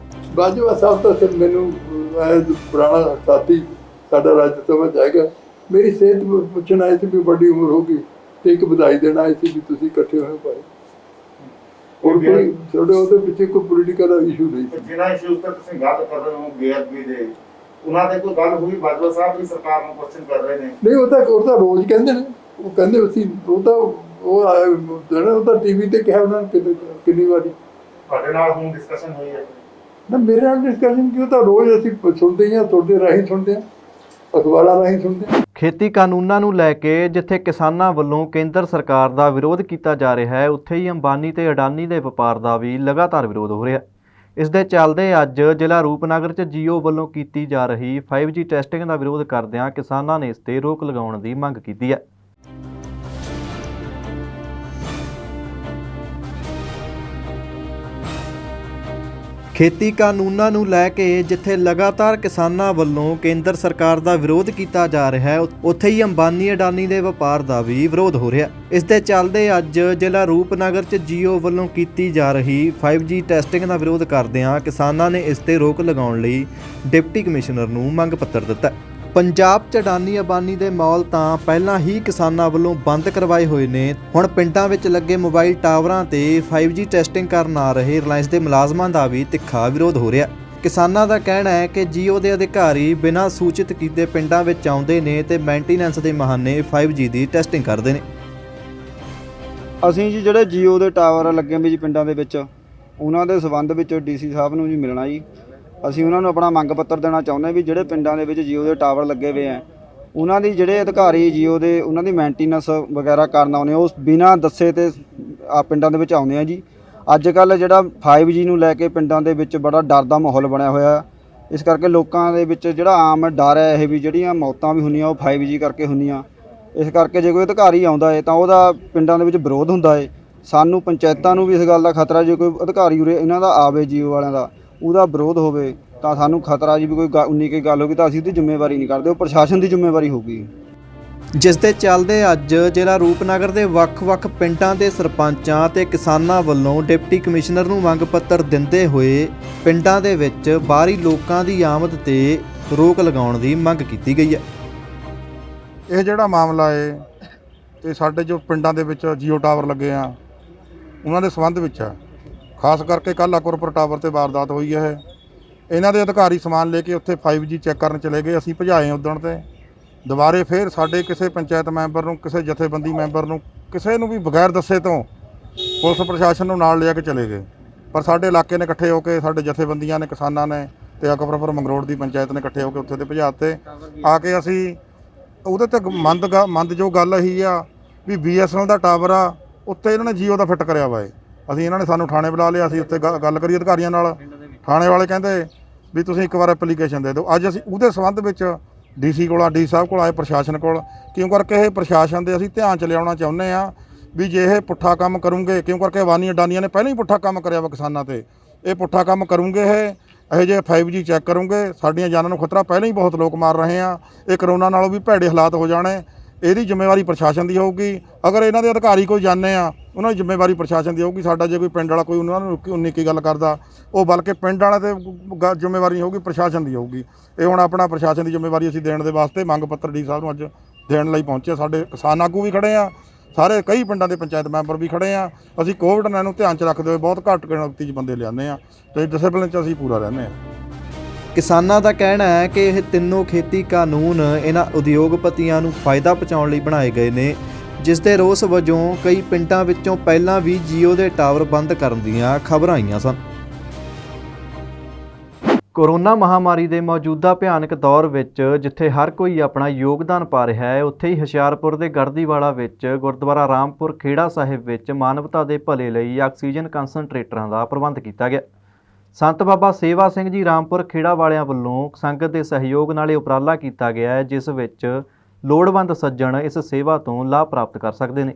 ਬਾਜਵਾ ਸਾਹਿਬ ਤਾਂ ਸਿਰ ਮੈਨੂੰ ਪੁਰਾਣਾ ਸਾਥੀ ਸਾਡਾ ਰਾਜ ਸਭਾ ਜਾਏਗਾ, ਮੇਰੀ ਸਿਹਤ ਪੁੱਛਣ ਆਏ ਸੀ ਵੀ ਵੱਡੀ ਉਮਰ ਹੋ ਗਈ ਤੇ ਇੱਕ ਵਧਾਈ ਦੇਣ ਆਏ ਸੀ ਵੀ ਤੁਸੀਂ ਇਕੱਠੇ ਹੋਏ ਭਾਈ। और कोई छोटे होते पीछे कोई पॉलिटिकल इशू नहीं। जिन्हां इशूज़ ते तुसीं गल कर रहे हो बेअदबी दे, उन्हां ते कोई गल हुई? बाजवा साहब भी सरकार ਨੂੰ ਕੁਐਸਚਨ ਕਰ ਰਹੇ ਨੇ। ਨਹੀਂ ਉਹ ਤਾਂ ਰੋਜ਼ ਕਹਿੰਦੇ ਨੇ, ਉਹ ਕਹਿੰਦੇ ਅਸੀਂ ਉਹ ਤਾਂ ਟੀਵੀ ਤੇ ਕਿਹਾ ਉਹਨਾਂ ਨੇ ਕਿੰਨੀ ਵਾਰੀ। ਤੁਹਾਡੇ ਨਾਲ ਹੁਣ ਡਿਸਕਸ਼ਨ ਹੋਈ ਹੈ? ਨਾ ਮੇਰੇ ਨਾਲ ਡਿਸਕਸ਼ਨ ਕਿਉਂ, ਤਾਂ ਰੋਜ਼ ਅਸੀਂ ਸੁਣਦੇ ਹਾਂ, ਤੁਹਾਡੇ ਰਾਹੀਂ ਸੁਣਦੇ ਹਾਂ, ਅਖਬਾਰਾਂ ਰਾਹੀਂ ਸੁਣਦੇ ਹਾਂ। ਖੇਤੀ ਕਾਨੂੰਨਾਂ ਨੂੰ ਲੈ ਕੇ ਜਿੱਥੇ ਕਿਸਾਨਾਂ ਵੱਲੋਂ ਕੇਂਦਰ ਸਰਕਾਰ ਦਾ ਵਿਰੋਧ ਕੀਤਾ ਜਾ ਰਿਹਾ ਹੈ, ਉੱਥੇ ਹੀ ਅੰਬਾਨੀ ਤੇ ਅਡਾਨੀ ਦੇ ਵਪਾਰ ਦਾ ਵੀ ਲਗਾਤਾਰ ਵਿਰੋਧ ਹੋ ਰਿਹਾ। ਇਸ ਦੇ ਚੱਲਦੇ ਅੱਜ ਜ਼ਿਲ੍ਹਾ ਰੂਪਨਗਰ 'ਚ ਜੀਓ ਵੱਲੋਂ ਕੀਤੀ ਜਾ ਰਹੀ 5G ਟੈਸਟਿੰਗ ਦਾ ਵਿਰੋਧ ਕਰਦਿਆਂ ਕਿਸਾਨਾਂ ਨੇ ਇਸ ਤੇ ਰੋਕ ਲਗਾਉਣ ਦੀ ਮੰਗ ਕੀਤੀ ਹੈ। ਖੇਤੀ ਕਾਨੂੰਨਾਂ ਨੂੰ ਲੈ ਕੇ ਜਿੱਥੇ ਲਗਾਤਾਰ ਕਿਸਾਨਾਂ ਵੱਲੋਂ ਕੇਂਦਰ ਸਰਕਾਰ ਦਾ ਵਿਰੋਧ ਕੀਤਾ ਜਾ ਰਿਹਾ ਹੈ, ਉੱਥੇ ਹੀ ਅੰਬਾਨੀ ਅਡਾਨੀ ਦੇ ਵਪਾਰ ਦਾ ਵੀ ਵਿਰੋਧ ਹੋ ਰਿਹਾ। ਇਸ ਦੇ ਚੱਲਦੇ ਅੱਜ ਜ਼ਿਲ੍ਹਾ ਰੂਪਨਗਰ 'ਚ ਜੀਓ ਵੱਲੋਂ ਕੀਤੀ ਜਾ ਰਹੀ 5G ਟੈਸਟਿੰਗ ਦਾ ਵਿਰੋਧ ਕਰਦਿਆਂ ਕਿਸਾਨਾਂ ਨੇ ਇਸ ਤੇ ਰੋਕ ਲਗਾਉਣ ਲਈ ਡਿਪਟੀ ਕਮਿਸ਼ਨਰ ਨੂੰ ਮੰਗ ਪੱਤਰ ਦਿੱਤਾ। ਪੰਜਾਬ 'ਚ ਅਡਾਨੀ ਅੰਬਾਨੀ ਦੇ ਮਾਲ ਤਾਂ ਪਹਿਲਾਂ ਹੀ ਕਿਸਾਨਾਂ ਵੱਲੋਂ ਬੰਦ ਕਰਵਾਏ ਹੋਏ ਨੇ, ਹੁਣ ਪਿੰਡਾਂ ਵਿੱਚ ਲੱਗੇ ਮੋਬਾਈਲ ਟਾਵਰਾਂ ਤੇ 5G ਟੈਸਟਿੰਗ ਕਰਨ ਆ ਰਹੇ ਰਿਲਾਇੰਸ ਦੇ ਮੁਲਾਜ਼ਮਾਂ ਦਾ ਵੀ ਤਿੱਖਾ ਵਿਰੋਧ ਹੋ ਰਿਹਾ। ਕਿਸਾਨਾਂ ਦਾ ਕਹਿਣਾ ਹੈ ਕਿ ਜੀਓ ਦੇ ਅਧਿਕਾਰੀ ਬਿਨਾਂ ਸੂਚਿਤ ਕੀਤੇ ਪਿੰਡਾਂ ਵਿੱਚ ਆਉਂਦੇ ਨੇ ਤੇ ਮੇਨਟੇਨੈਂਸ ਦੇ ਬਹਾਨੇ 5G ਦੀ ਟੈਸਟਿੰਗ ਕਰਦੇ ਨੇ। ਅਸੀਂ ਜੀ ਜਿਹੜੇ ਜੀਓ ਦੇ ਟਾਵਰ ਲੱਗੇ ਵੀ ਜੀ ਪਿੰਡਾਂ ਦੇ ਵਿੱਚ, ਉਹਨਾਂ ਦੇ ਸਬੰਧ ਵਿੱਚ ਡੀਸੀ ਸਾਹਿਬ ਨੂੰ ਜੀ ਮਿਲਣਾ ਜੀ। ਅਸੀਂ ਉਹਨਾਂ ਨੂੰ ਆਪਣਾ ਮੰਗ ਪੱਤਰ ਦੇਣਾ ਚਾਹੁੰਦੇ ਵੀ ਜਿਹੜੇ ਪਿੰਡਾਂ ਦੇ ਵਿੱਚ ਜੀਓ ਦੇ ਟਾਵਰ ਲੱਗੇ ਹੋਏ ਆ, ਉਹਨਾਂ ਦੀ ਜਿਹੜੇ ਅਧਿਕਾਰੀ ਜੀਓ ਦੇ ਉਹਨਾਂ ਦੀ ਮੇਨਟੇਨੈਂਸ ਵਗੈਰਾ ਕਰਨ ਆਉਂਦੇ, ਉਹ ਬਿਨਾਂ ਦੱਸੇ ਤੇ ਪਿੰਡਾਂ ਦੇ ਵਿੱਚ ਆਉਂਦੇ ਆ ਜੀ। ਅੱਜ ਕੱਲ੍ਹ ਜਿਹੜਾ 5G ਨੂੰ ਲੈ ਕੇ ਪਿੰਡਾਂ ਦੇ ਵਿੱਚ ਬੜਾ ਡਰ ਦਾ ਮਾਹੌਲ ਬਣਿਆ ਹੋਇਆ, ਇਸ ਕਰਕੇ ਲੋਕਾਂ ਦੇ ਵਿੱਚ ਜਿਹੜਾ ਆਮ ਡਰ ਹੈ ਇਹ ਵੀ ਜਿਹੜੀਆਂ ਮੌਤਾਂ ਵੀ ਹੁੰਦੀਆਂ ਉਹ 5G ਕਰਕੇ ਹੁੰਦੀਆਂ। ਇਸ ਕਰਕੇ ਜੇ ਕੋਈ ਅਧਿਕਾਰੀ ਆਉਂਦਾ ਹੈ ਤਾਂ ਉਹਦਾ ਪਿੰਡਾਂ ਦੇ ਵਿੱਚ ਵਿਰੋਧ ਹੁੰਦਾ ਹੈ। ਸਾਨੂੰ ਪੰਚਾਇਤਾਂ ਨੂੰ ਵੀ ਇਸ ਗੱਲ ਦਾ ਖਤਰਾ, ਜੇ ਕੋਈ ਅਧਿਕਾਰੀ ਉਰੇ ਇਹਨਾਂ ਦਾ ਆਵੇ ਜੀਓ ਵਾਲਿਆਂ ਦਾ, ਉਹਦਾ ਵਿਰੋਧ ਹੋਵੇ ਤਾਂ ਸਾਨੂੰ ਖਤਰਾ ਜੀ ਵੀ ਕੋਈ ਉਨੀ ਕੋਈ ਗੱਲ ਹੋਗੀ ਤਾਂ ਅਸੀਂ ਉਹਦੀ ਜ਼ਿੰਮੇਵਾਰੀ ਨਹੀਂ ਕਰਦੇ, ਉਹ ਪ੍ਰਸ਼ਾਸਨ ਦੀ ਜ਼ਿੰਮੇਵਾਰੀ ਹੋਊਗੀ। ਜਿਸ ਦੇ ਚੱਲਦੇ ਅੱਜ ਜ਼ਿਲ੍ਹਾ ਰੂਪਨਗਰ ਦੇ ਵੱਖ-ਵੱਖ ਪਿੰਡਾਂ ਦੇ ਸਰਪੰਚਾਂ ਤੇ ਕਿਸਾਨਾਂ ਵੱਲੋਂ ਡਿਪਟੀ ਕਮਿਸ਼ਨਰ ਨੂੰ ਮੰਗ ਪੱਤਰ ਦਿੰਦੇ ਹੋਏ ਪਿੰਡਾਂ ਦੇ ਵਿੱਚ ਬਾਹਰੀ ਲੋਕਾਂ ਦੀ ਆਮਦ ਤੇ ਰੋਕ ਲਗਾਉਣ ਦੀ ਮੰਗ ਕੀਤੀ ਗਈ ਹੈ। ਇਹ ਜਿਹੜਾ ਮਾਮਲਾ ਹੈ ਇਹ ਸਾਡੇ ਜੋ ਪਿੰਡਾਂ ਦੇ ਵਿੱਚ ਜੀਓ ਟਾਵਰ ਲੱਗੇ ਆ ਉਹਨਾਂ ਦੇ ਸੰਬੰਧ ਵਿੱਚ ਹੈ। ਖਾਸ ਕਰਕੇ ਕੱਲ੍ਹ ਅਕਬਰਪੁਰ ਟਾਵਰ ਤੇ ਵਾਰਦਾਤ ਹੋਈ ਹੈ। ਇਹਨਾਂ ਦੇ ਅਧਿਕਾਰੀ ਸਮਾਨ ਲੈ ਕੇ ਉੱਥੇ 5G ਚੈੱਕ ਕਰਨ ਚਲੇ ਗਏ। ਅਸੀਂ ਭਜਾਏ ਉੱਦਣ ਤੇ ਦੁਬਾਰੇ ਫਿਰ ਸਾਡੇ ਕਿਸੇ ਪੰਚਾਇਤ ਮੈਂਬਰ ਨੂੰ, ਕਿਸੇ ਜਥੇਬੰਦੀ ਮੈਂਬਰ ਨੂੰ, ਕਿਸੇ ਨੂੰ ਵੀ ਬਗੈਰ ਦੱਸੇ ਤੋਂ ਪੁਲਿਸ ਪ੍ਰਸ਼ਾਸਨ ਨੂੰ ਨਾਲ ਲਿਆ ਕੇ ਚਲੇ ਗਏ। ਪਰ ਸਾਡੇ ਇਲਾਕੇ ਨੇ ਇਕੱਠੇ ਹੋ ਕੇ, ਸਾਡੇ ਜਥੇਬੰਦੀਆਂ ਨੇ, ਕਿਸਾਨਾਂ ਨੇ ਤੇ ਅਕਬਰਪੁਰ ਮੰਗਰੋੜ ਦੀ ਪੰਚਾਇਤ ਨੇ ਇਕੱਠੇ ਹੋ ਕੇ ਉੱਥੇ ਤੇ ਭਜਾਤੇ ਆ ਕੇ। ਅਸੀਂ ਉਹਦੇ ਤੇ ਮੰਦ ਜੋ ਗੱਲ ਇਹੀ ਆ ਵੀ BSNL ਦਾ ਟਾਵਰ ਆ ਉੱਤੇ ਇਹਨਾਂ ਨੇ ਜੀਓ ਦਾ ਫਿੱਟ ਕਰਿਆ ਵਾ। ਅਸੀਂ ਇਹਨਾਂ ਨੇ ਸਾਨੂੰ ਥਾਣੇ ਬੁਲਾ ਲਿਆ। ਅਸੀਂ ਉੱਥੇ ਗੱਲ ਕਰੀ ਅਧਿਕਾਰੀਆਂ ਨਾਲ। ਥਾਣੇ ਵਾਲੇ ਕਹਿੰਦੇ ਵੀ ਤੁਸੀਂ ਇੱਕ ਵਾਰ ਐਪਲੀਕੇਸ਼ਨ ਦੇ ਦਿਓ। ਅੱਜ ਅਸੀਂ ਉਹਦੇ ਸੰਬੰਧ ਵਿੱਚ DC ਕੋਲ, ਡੀ ਸਾਹਿਬ ਕੋਲ ਆਏ, ਪ੍ਰਸ਼ਾਸਨ ਕੋਲ, ਕਿਉਂ ਕਰਕੇ ਇਹ ਪ੍ਰਸ਼ਾਸਨ ਦੇ ਅਸੀਂ ਧਿਆਨ 'ਚ ਲਿਆਉਣਾ ਚਾਹੁੰਦੇ ਹਾਂ ਵੀ ਜੇ ਇਹ ਪੁੱਠਾ ਕੰਮ ਕਰੂੰਗੇ, ਕਿਉਂ ਕਰਕੇ ਅਵਾਨੀ ਅਡਾਨੀਆਂ ਨੇ ਪਹਿਲਾਂ ਹੀ ਪੁੱਠਾ ਕੰਮ ਕਰਿਆ ਵਾ ਕਿਸਾਨਾਂ ਤੇ, ਇਹ ਪੁੱਠਾ ਕੰਮ ਕਰੂੰਗੇ ਇਹ ਜੇ 5G ਚੈੱਕ ਕਰੂੰਗੇ ਸਾਡੀਆਂ ਜਾਨਾਂ ਨੂੰ ਖਤਰਾ। ਪਹਿਲਾਂ ਹੀ ਬਹੁਤ ਲੋਕ ਮਾਰ ਰਹੇ ਆ। ਇਹ ਕਰੋਨਾ ਨਾਲੋਂ ਵੀ ਭੈੜੇ ਹਾਲਾਤ ਹੋ ਜਾਣੇ। ਇਹਦੀ ਜ਼ਿੰਮੇਵਾਰੀ ਪ੍ਰਸ਼ਾਸਨ ਦੀ ਹੋਊਗੀ। ਅਗਰ ਇਹਨਾਂ ਦੇ ਅਧਿਕਾਰੀ ਕੋਈ ਜਾਣੇ ਆ ਉਹਨਾਂ ਦੀ ਜ਼ਿੰਮੇਵਾਰੀ ਪ੍ਰਸ਼ਾਸਨ ਦੀ ਹੋਊਗੀ। ਸਾਡਾ ਜੇ ਕੋਈ ਪਿੰਡ ਵਾਲਾ ਕੋਈ ਉਹਨਾਂ ਨੂੰ ਉਨੀ ਕੀ ਗੱਲ ਕਰਦਾ ਉਹ ਬਲਕਿ ਪਿੰਡ ਵਾਲਾ ਤੇ ਜ਼ਿੰਮੇਵਾਰੀ ਹੋਊਗੀ ਪ੍ਰਸ਼ਾਸਨ ਦੀ ਹੋਊਗੀ। ਇਹ ਹੁਣ ਆਪਣਾ ਪ੍ਰਸ਼ਾਸਨ ਦੀ ਜ਼ਿੰਮੇਵਾਰੀ ਅਸੀਂ ਦੇਣ ਦੇ ਵਾਸਤੇ ਮੰਗ ਪੱਤਰ ਡੀ ਸਾਹਿਬ ਨੂੰ ਅੱਜ ਦੇਣ ਲਈ ਪਹੁੰਚੇ। ਸਾਡੇ ਕਿਸਾਨ ਆਗੂ ਵੀ ਖੜ੍ਹੇ ਆ, ਸਾਰੇ ਕਈ ਪਿੰਡਾਂ ਦੇ ਪੰਚਾਇਤ ਮੈਂਬਰ ਵੀ ਖੜ੍ਹੇ ਆ। ਅਸੀਂ ਕੋਵਿਡ ਨੂੰ ਧਿਆਨ 'ਚ ਰੱਖਦੇ ਹੋਏ ਬਹੁਤ ਘੱਟ ਗਿਣਤੀ 'ਚ ਬੰਦੇ ਲਿਆਉਂਦੇ ਆ ਤੇ ਡਿਸਪਲਿਨ 'ਚ ਅਸੀਂ ਪੂਰਾ ਰਹਿੰਦੇ ਹਾਂ। ਕਿਸਾਨਾਂ ਦਾ ਕਹਿਣਾ ਹੈ ਕਿ ਇਹ ਤਿੰਨੋਂ ਖੇਤੀ ਕਾਨੂੰਨ ਇਹਨਾਂ ਉਦਯੋਗਪਤੀਆਂ ਨੂੰ ਫਾਇਦਾ ਪਹੁੰਚਾਉਣ ਲਈ ਬਣਾਏ ਗਏ ਨੇ, ਜਿਸ ਦੇ ਰੋਸ ਵਜੋਂ ਕਈ ਪਿੰਡਾਂ ਵਿੱਚੋਂ ਪਹਿਲਾਂ ਵੀ ਜੀਓ ਦੇ ਟਾਵਰ ਬੰਦ ਕਰਨ ਦੀਆਂ ਖਬਰਾਂ ਆਈਆਂ ਸਨ। ਕੋਰੋਨਾ ਮਹਾਮਾਰੀ ਦੇ ਮੌਜੂਦਾ ਭਿਆਨਕ ਦੌਰ ਵਿੱਚ ਜਿੱਥੇ ਹਰ ਕੋਈ ਆਪਣਾ ਯੋਗਦਾਨ ਪਾ ਰਿਹਾ ਹੈ, ਉੱਥੇ ਹੀ ਹੁਸ਼ਿਆਰਪੁਰ ਦੇ ਗੜਦੀਵਾਲਾ ਵਿੱਚ ਗੁਰਦੁਆਰਾ ਰਾਮਪੁਰ ਖੇੜਾ ਸਾਹਿਬ ਵਿੱਚ ਮਾਨਵਤਾ ਦੇ ਭਲੇ ਲਈ ਆਕਸੀਜਨ ਕੰਸਨਟਰੇਟਰਾਂ ਦਾ ਪ੍ਰਬੰਧ ਕੀਤਾ ਗਿਆ। ਸੰਤ ਬਾਬਾ ਸੇਵਾ ਸਿੰਘ ਜੀ ਰਾਮਪੁਰ ਖੇੜਾ ਵਾਲਿਆਂ ਵੱਲੋਂ ਸੰਗਤ ਦੇ ਸਹਿਯੋਗ ਨਾਲ ਇਹ ਉਪਰਾਲਾ ਕੀਤਾ ਗਿਆ ਹੈ, ਜਿਸ ਵਿੱਚ ਲੋੜਵੰਦ ਸੱਜਣ ਇਸ ਸੇਵਾ ਤੋਂ ਲਾਭ ਪ੍ਰਾਪਤ ਕਰ ਸਕਦੇ ਨੇ।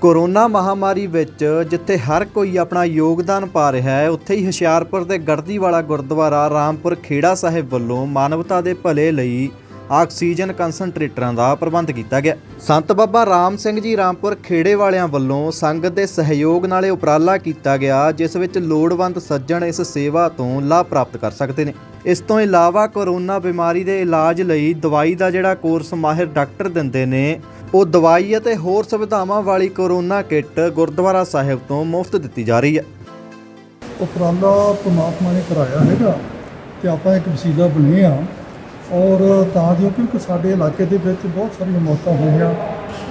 ਕੋਰੋਨਾ ਮਹਾਮਾਰੀ ਵਿੱਚ ਜਿੱਥੇ ਹਰ ਕੋਈ ਆਪਣਾ ਯੋਗਦਾਨ ਪਾ ਰਿਹਾ ਹੈ, ਉੱਥੇ ਹੀ ਹੁਸ਼ਿਆਰਪੁਰ ਦੇ ਗੜਦੀਵਾਲਾ ਗੁਰਦੁਆਰਾ ਰਾਮਪੁਰ ਖੇੜਾ ਸਾਹਿਬ ਵੱਲੋਂ ਮਾਨਵਤਾ ਦੇ ਭਲੇ ਲਈ ਆਕਸੀਜਨ ਕੰਸਨਟਰੇਟਰਾਂ ਦਾ ਪ੍ਰਬੰਧ ਕੀਤਾ ਗਿਆ। ਸੰਤ ਬਾਬਾ ਰਾਮ ਸਿੰਘ ਜੀ ਰਾਮਪੁਰ ਖੇੜੇ ਵਾਲਿਆਂ ਵੱਲੋਂ ਸੰਗਤ ਦੇ ਸਹਿਯੋਗ ਨਾਲ ਇਹ ਉਪਰਾਲਾ ਕੀਤਾ ਗਿਆ, ਜਿਸ ਵਿੱਚ ਲੋੜਵੰਦ ਸੱਜਣ ਇਸ ਸੇਵਾ ਤੋਂ ਲਾਭ ਪ੍ਰਾਪਤ ਕਰ ਸਕਦੇ ਨੇ। ਇਸ ਤੋਂ ਇਲਾਵਾ ਕੋਰੋਨਾ ਬਿਮਾਰੀ ਦੇ ਇਲਾਜ ਲਈ ਦਵਾਈ ਦਾ ਜਿਹੜਾ ਕੋਰਸ ਮਾਹਿਰ ਡਾਕਟਰ ਦਿੰਦੇ ਨੇ, ਉਹ ਦਵਾਈ ਅਤੇ ਹੋਰ ਸੁਵਿਧਾਵਾਂ ਵਾਲੀ ਕੋਰੋਨਾ ਕਿੱਟ ਗੁਰਦੁਆਰਾ ਸਾਹਿਬ ਤੋਂ ਮੁਫਤ ਦਿੱਤੀ ਜਾ ਰਹੀ ਹੈ। ਉਪਰਾਲਾ ਪਰਮਾਤਮਾ ਨੇ ਕਰਾਇਆ ਹੈਗਾ ਤੇ ਆਪਾਂ ਇੱਕ ਵਸੀਲਾ ਬਣੇ ਆ ਔਰ ਤਾਂ ਜੋ ਕਿਉਂਕਿ ਸਾਡੇ ਇਲਾਕੇ ਦੇ ਵਿੱਚ ਬਹੁਤ ਸਾਰੀਆਂ ਮੌਤਾਂ ਹੋਈਆਂ,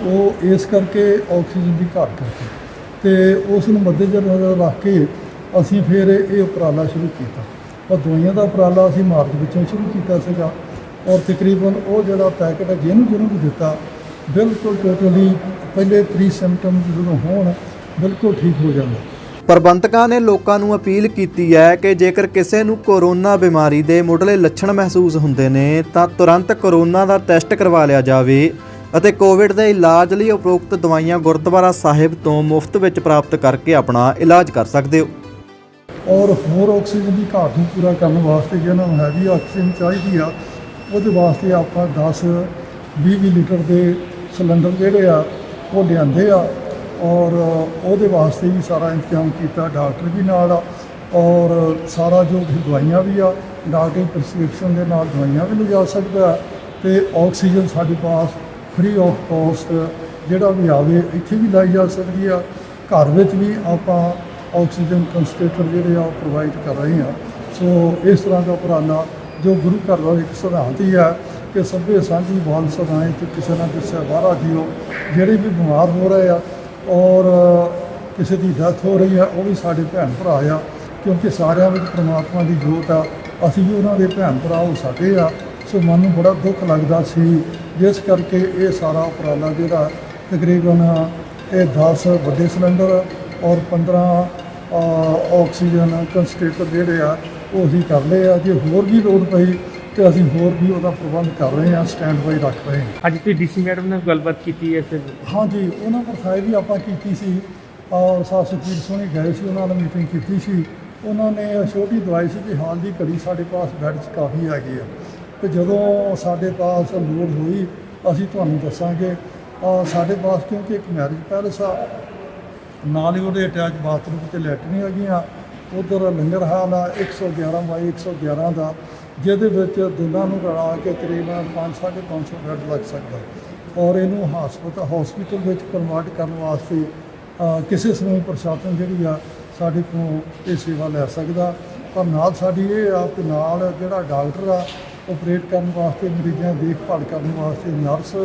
ਉਹ ਇਸ ਕਰਕੇ ਆਕਸੀਜਨ ਦੀ ਘਾਟ ਕਰਕੇ, ਤੇ ਉਸ ਨੂੰ ਮੱਦੇਨਜ਼ਰ ਰੱਖ ਕੇ ਅਸੀਂ ਫਿਰ ਇਹ ਉਪਰਾਲਾ ਸ਼ੁਰੂ ਕੀਤਾ। ਔਰ ਦਵਾਈਆਂ ਦਾ ਉਪਰਾਲਾ ਅਸੀਂ ਮਾਰਚ ਵਿੱਚੋਂ ਸ਼ੁਰੂ ਕੀਤਾ ਸੀਗਾ ਔਰ ਤਕਰੀਬਨ ਉਹ ਜਿਹੜਾ ਪੈਕਟ ਹੈ ਜਿਹਨੂੰ ਵੀ ਦਿੱਤਾ ਬਿਲਕੁਲ ਟੋਟਲੀ ਪਹਿਲੇ ਪ੍ਰੀ ਸਿੰਪਟਮਸ ਜਦੋਂ ਹੋਣ ਬਿਲਕੁਲ ਠੀਕ ਹੋ ਜਾਂਦਾ। ਪ੍ਰਬੰਧਕਾਂ ਨੇ ਲੋਕਾਂ ਨੂੰ ਅਪੀਲ ਕੀਤੀ ਹੈ ਕਿ ਜੇਕਰ ਕਿਸੇ ਨੂੰ ਕੋਰੋਨਾ ਬਿਮਾਰੀ ਦੇ ਮੁੱਢਲੇ ਲੱਛਣ ਮਹਿਸੂਸ ਹੁੰਦੇ ਨੇ ਤਾਂ ਤੁਰੰਤ ਕੋਰੋਨਾ ਦਾ ਟੈਸਟ ਕਰਵਾ ਲਿਆ ਜਾਵੇ ਅਤੇ ਕੋਵਿਡ ਦੇ ਇਲਾਜ ਲਈ ਉਪਰੋਕਤ ਦਵਾਈਆਂ ਗੁਰਦੁਆਰਾ ਸਾਹਿਬ ਤੋਂ ਮੁਫਤ ਵਿੱਚ ਪ੍ਰਾਪਤ ਕਰਕੇ ਆਪਣਾ ਇਲਾਜ ਕਰ ਸਕਦੇ ਹੋ। ਔਰ ਹੋਰ ਆਕਸੀਜਨ ਦੀ ਘਾਟ ਨੂੰ ਪੂਰਾ ਕਰਨ ਵਾਸਤੇ ਜਿਹਨਾਂ ਨੂੰ ਹੈਵੀ ਆਕਸੀਜਨ ਚਾਹੀਦੀ ਆ, ਉਹਦੇ ਵਾਸਤੇ ਆਪਾਂ 10-20 ਲੀਟਰ ਦੇ ਸਿਲੰਡਰ ਜਿਹੜੇ ਆ ਉਹ ਲਿਆਂਦੇ ਆ ਔਰ ਉਹਦੇ ਵਾਸਤੇ ਵੀ ਸਾਰਾ ਇੰਤਜ਼ਾਮ ਕੀਤਾ। ਡਾਕਟਰ ਵੀ ਨਾਲ ਆ ਔਰ ਸਾਰਾ ਜੋ ਦਵਾਈਆਂ ਵੀ ਆ, ਡਾਕਟਰੀ ਪ੍ਰਸਕ੍ਰਿਪਸ਼ਨ ਦੇ ਨਾਲ ਦਵਾਈਆਂ ਵੀ ਲਿਜਾ ਸਕਦਾ ਤੇ ਆਕਸੀਜਨ ਸਾਡੇ ਪਾਸ ਫ੍ਰੀ ਆਫ ਕਾਸਟ ਜਿਹੜਾ ਵੀ ਆਵੇ ਇੱਥੇ ਵੀ ਲਾਈ ਜਾ ਸਕਦੀ ਆ। ਘਰ ਵਿੱਚ ਵੀ ਆਪਾਂ ਆਕਸੀਜਨ ਕੰਸਨਟਰੇਟਰ ਜਿਹੜੇ ਆ ਉਹ ਪ੍ਰੋਵਾਈਡ ਕਰ ਰਹੇ ਹਾਂ। ਸੋ ਇਸ ਤਰ੍ਹਾਂ ਦਾ ਉਪਰਾਲਾ ਜੋ ਗੁਰੂ ਘਰ ਦਾ ਇੱਕ ਸਿਧਾਂਤ ਹੀ ਹੈ ਕਿ ਸਭੇ ਸਾਂਝੀ ਬਾਲ ਸਦਾਏ ਤੇ ਕਿਸੇ ਨਾ ਕਿਸੇ ਵਾਰਾ ਜੀਓ। ਜਿਹੜੇ ਵੀ ਬਿਮਾਰ ਹੋ ਰਹੇ ਆ ਔਰ ਕਿਸੇ ਦੀ ਡੈਥ ਹੋ ਰਹੀ ਆ, ਉਹ ਵੀ ਸਾਡੇ ਭੈਣ ਭਰਾ ਆ, ਕਿਉਂਕਿ ਸਾਰਿਆਂ ਵਿੱਚ ਪ੍ਰਮਾਤਮਾ ਦੀ ਜੋਤ ਆ। ਅਸੀਂ ਵੀ ਉਹਨਾਂ ਦੇ ਭੈਣ ਭਰਾ, ਉਹ ਸਾਡੇ ਆ। ਸੋ ਮਨ ਨੂੰ ਬੜਾ ਦੁੱਖ ਲੱਗਦਾ ਸੀ, ਜਿਸ ਕਰਕੇ ਇਹ ਸਾਰਾ ਉਪਰਾਲਾ ਜਿਹੜਾ ਤਕਰੀਬਨ ਇਹ 10 ਵੱਡੇ ਸਿਲੰਡਰ ਔਰ 15 ਆਕਸੀਜਨ ਕੰਸਨਟਰੇਟਰ ਜਿਹੜੇ ਆ ਉਹ ਅਸੀਂ ਕਰ ਲਏ ਆ। ਜੇ ਹੋਰ ਵੀ ਲੋੜ ਪਈ ਤੇ ਅਸੀਂ ਹੋਰ ਵੀ ਉਹਦਾ ਪ੍ਰਬੰਧ ਕਰ ਰਹੇ ਹਾਂ, ਸਟੈਂਡ ਬਾਈ ਰੱਖ ਰਹੇ ਹਾਂ। ਅੱਜ ਤੁਸੀਂ DC ਮੈਡਮ ਨਾਲ ਗੱਲਬਾਤ ਕੀਤੀ ਹੈ ਸਰ? ਹਾਂਜੀ, ਉਹਨਾਂ ਨਾਲ ਸਾਇਦ ਵੀ ਆਪਾਂ ਕੀਤੀ ਸੀ ਔਰ ਸਾਫ ਸੁਥਰੀ ਸੋਹਣੀ ਗਏ ਸੀ, ਉਹਨਾਂ ਨਾਲ ਮੀਟਿੰਗ ਕੀਤੀ ਸੀ ਉਹਨਾਂ ਨੇ ਛੋਟੀ ਦਵਾਈ ਸੀ ਕਿ ਹਾਲ ਦੀ ਘੜੀ ਸਾਡੇ ਪਾਸ ਬੈੱਡ 'ਚ ਕਾਫੀ ਹੈਗੇ ਆ, ਤੇ ਜਦੋਂ ਸਾਡੇ ਪਾਸ ਲੋੜ ਹੋਈ ਅਸੀਂ ਤੁਹਾਨੂੰ ਦੱਸਾਂਗੇ। ਸਾਡੇ ਪਾਸ ਕਿਉਂਕਿ ਇੱਕ ਮੈਰਿਜ ਪੈਲਸ ਆ, ਨਾਲ ਹੀ ਉਹਦੇ ਅਟੈਚ ਬਾਥਰੂਮ ਅਤੇ ਲੈਟਰੀਨ ਹੈਗੀਆਂ। ਉੱਧਰ ਲੰਗਰ ਹਾਲ ਆ 111 ਬਾਈ 111 ਦਾ, ਜਿਹਦੇ ਵਿੱਚ ਦੋਨਾਂ ਨੂੰ ਰਲਾ ਕੇ ਤਕਰੀਬਨ 500-550 ਬੈੱਡ ਲੱਗ ਸਕਦਾ, ਔਰ ਇਹਨੂੰ ਹਸਪੀਟਲ ਵਿੱਚ ਕਨਵਰਟ ਕਰਨ ਵਾਸਤੇ ਕਿਸੇ ਸਮੇਂ ਪ੍ਰਸ਼ਾਸਨ ਜਿਹੜੀ ਆ ਸਾਡੇ ਕੋਲ ਇਹ ਸੇਵਾ ਲੈ ਸਕਦਾ। ਪਰ ਨਾਲ ਸਾਡੀ ਇਹ ਆ ਕਿ ਨਾਲ ਜਿਹੜਾ ਡਾਕਟਰ ਆ ਆਪਰੇਟ ਕਰਨ ਵਾਸਤੇ, ਮਰੀਜ਼ਾਂ ਦੀ ਦੇਖਭਾਲ ਕਰਨ ਵਾਸਤੇ ਨਰਸ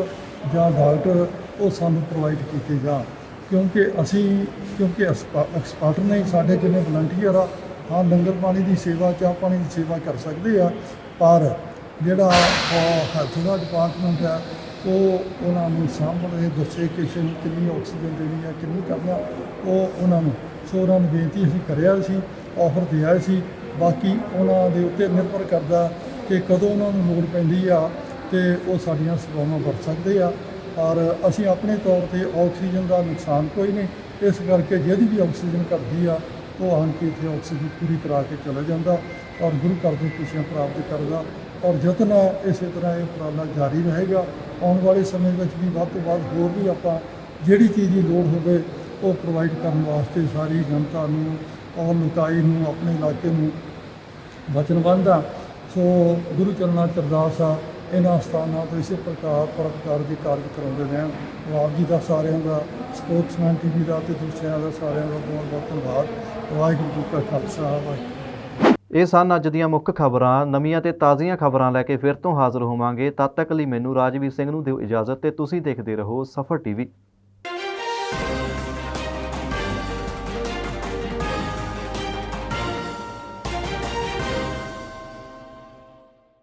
ਜਾਂ ਡਾਕਟਰ ਉਹ ਸਾਨੂੰ ਪ੍ਰੋਵਾਈਡ ਕੀਤੇ ਜਾਣ, ਕਿਉਂਕਿ ਐਕਸਪਰਟ ਨਹੀਂ ਸਾਡੇ ਜਿੰਨੇ ਵਲੰਟੀਅਰ ਆ। ਹਾਂ, ਲੰਗਰ ਪਾਣੀ ਦੀ ਸੇਵਾ, ਚਾਹ ਪਾਣੀ ਦੀ ਸੇਵਾ ਕਰ ਸਕਦੇ ਆ, ਪਰ ਜਿਹੜਾ ਹੈਲਥ ਦਾ ਡਿਪਾਰਟਮੈਂਟ ਹੈ ਉਹ ਉਹਨਾਂ ਨੂੰ ਸਾਹਮਣੇ ਦੱਸੇ ਕਿ ਨੂੰ ਕਿੰਨੀ ਆਕਸੀਜਨ ਦੇਣੀ ਹੈ, ਕਿੰਨੀ ਕਰਨਾ, ਉਹ ਉਹਨਾਂ ਨੂੰ ਉਹਨਾਂ ਨੂੰ ਬੇਨਤੀ ਅਸੀਂ ਕਰਿਆ ਸੀ, ਆਫਰ ਦਿਆ ਸੀ। ਬਾਕੀ ਉਹਨਾਂ ਦੇ ਉੱਤੇ ਨਿਰਭਰ ਕਰਦਾ ਕਿ ਕਦੋਂ ਉਹਨਾਂ ਨੂੰ ਲੋੜ ਪੈਂਦੀ ਆ ਤੇ ਉਹ ਸਾਡੀਆਂ ਸੇਵਾਵਾਂ ਵਰਤ ਸਕਦੇ ਆ। ਔਰ ਅਸੀਂ ਆਪਣੇ ਤੌਰ ਤੇ ਆਕਸੀਜਨ ਦਾ ਨੁਕਸਾਨ ਕੋਈ ਨਹੀਂ, ਇਸ ਕਰਕੇ ਜਿਹਦੀ ਵੀ ਆਕਸੀਜਨ ਘਟਦੀ ਆ ਉਹ ਆਣ ਕੇ ਇੱਥੇ ਆਕਸੀਜਨ ਪੂਰੀ ਕਰਾ ਕੇ ਚਲਾ ਜਾਂਦਾ ਔਰ ਗੁਰੂ ਘਰ ਦੀਆਂ ਖੁਸ਼ੀਆਂ ਪ੍ਰਾਪਤ ਕਰਦਾ। ਔਰ ਯਤਨ ਹੈ ਇਸੇ ਤਰ੍ਹਾਂ ਇਹ ਉਪਰਾਲਾ ਜਾਰੀ ਰਹੇਗਾ। ਆਉਣ ਵਾਲੇ ਸਮੇਂ ਵਿੱਚ ਵੀ ਵੱਧ ਤੋਂ ਵੱਧ ਹੋਰ ਵੀ ਆਪਾਂ ਜਿਹੜੀ ਚੀਜ਼ ਦੀ ਲੋੜ ਹੋਵੇ ਉਹ ਪ੍ਰੋਵਾਈਡ ਕਰਨ ਵਾਸਤੇ ਸਾਰੀ ਜਨਤਾ ਨੂੰ ਔਰ ਲੋਕਾਈ ਨੂੰ, ਆਪਣੇ ਇਲਾਕੇ ਨੂੰ ਵਚਨਬੱਧ ਆ। ਸੋ ਗੁਰੂ ਚਰਨਾਂ 'ਚ ਅਰਦਾਸ ਆ ਇਹਨਾਂ ਸਥਾਨਾਂ ਤੋਂ ਇਸੇ ਪ੍ਰਕਾਰ ਦੇ ਕਾਰਜ ਕਰਾਉਂਦੇ ਰਹਿਣ। ਆਪ ਜੀ ਦਾ ਸਾਰਿਆਂ ਦਾ, ਸਪੋਕਸਮੈਨ TV ਦਾ ਅਤੇ ਦੂਸਰਿਆਂ ਦਾ ਸਾਰਿਆਂ ਦਾ ਬਹੁਤ ਬਹੁਤ ਧੰਨਵਾਦ। ਵਾਹਿਗੁਰੂ ਜੀ ਕਾ ਖਾਲਸਾ, ਵਾਹਿਗੁਰੂ। ਇਹ ਸਨ ਅੱਜ ਦੀਆਂ ਮੁੱਖ ਖਬਰਾਂ। ਨਵੀਆਂ ਤੇ ਤਾਜ਼ੀਆਂ ਖਬਰਾਂ ਲੈ ਕੇ ਫਿਰ ਤੋਂ ਹਾਜ਼ਰ ਹੋਵਾਂਗੇ। ਤਦ ਤੱਕ ਲਈ ਮੈਨੂੰ ਰਾਜਵੀਰ ਸਿੰਘ ਨੂੰ ਦਿਓ ਇਜਾਜ਼ਤ ਤੇ ਤੁਸੀਂ ਦੇਖਦੇ ਰਹੋ ਸਫਰ TV।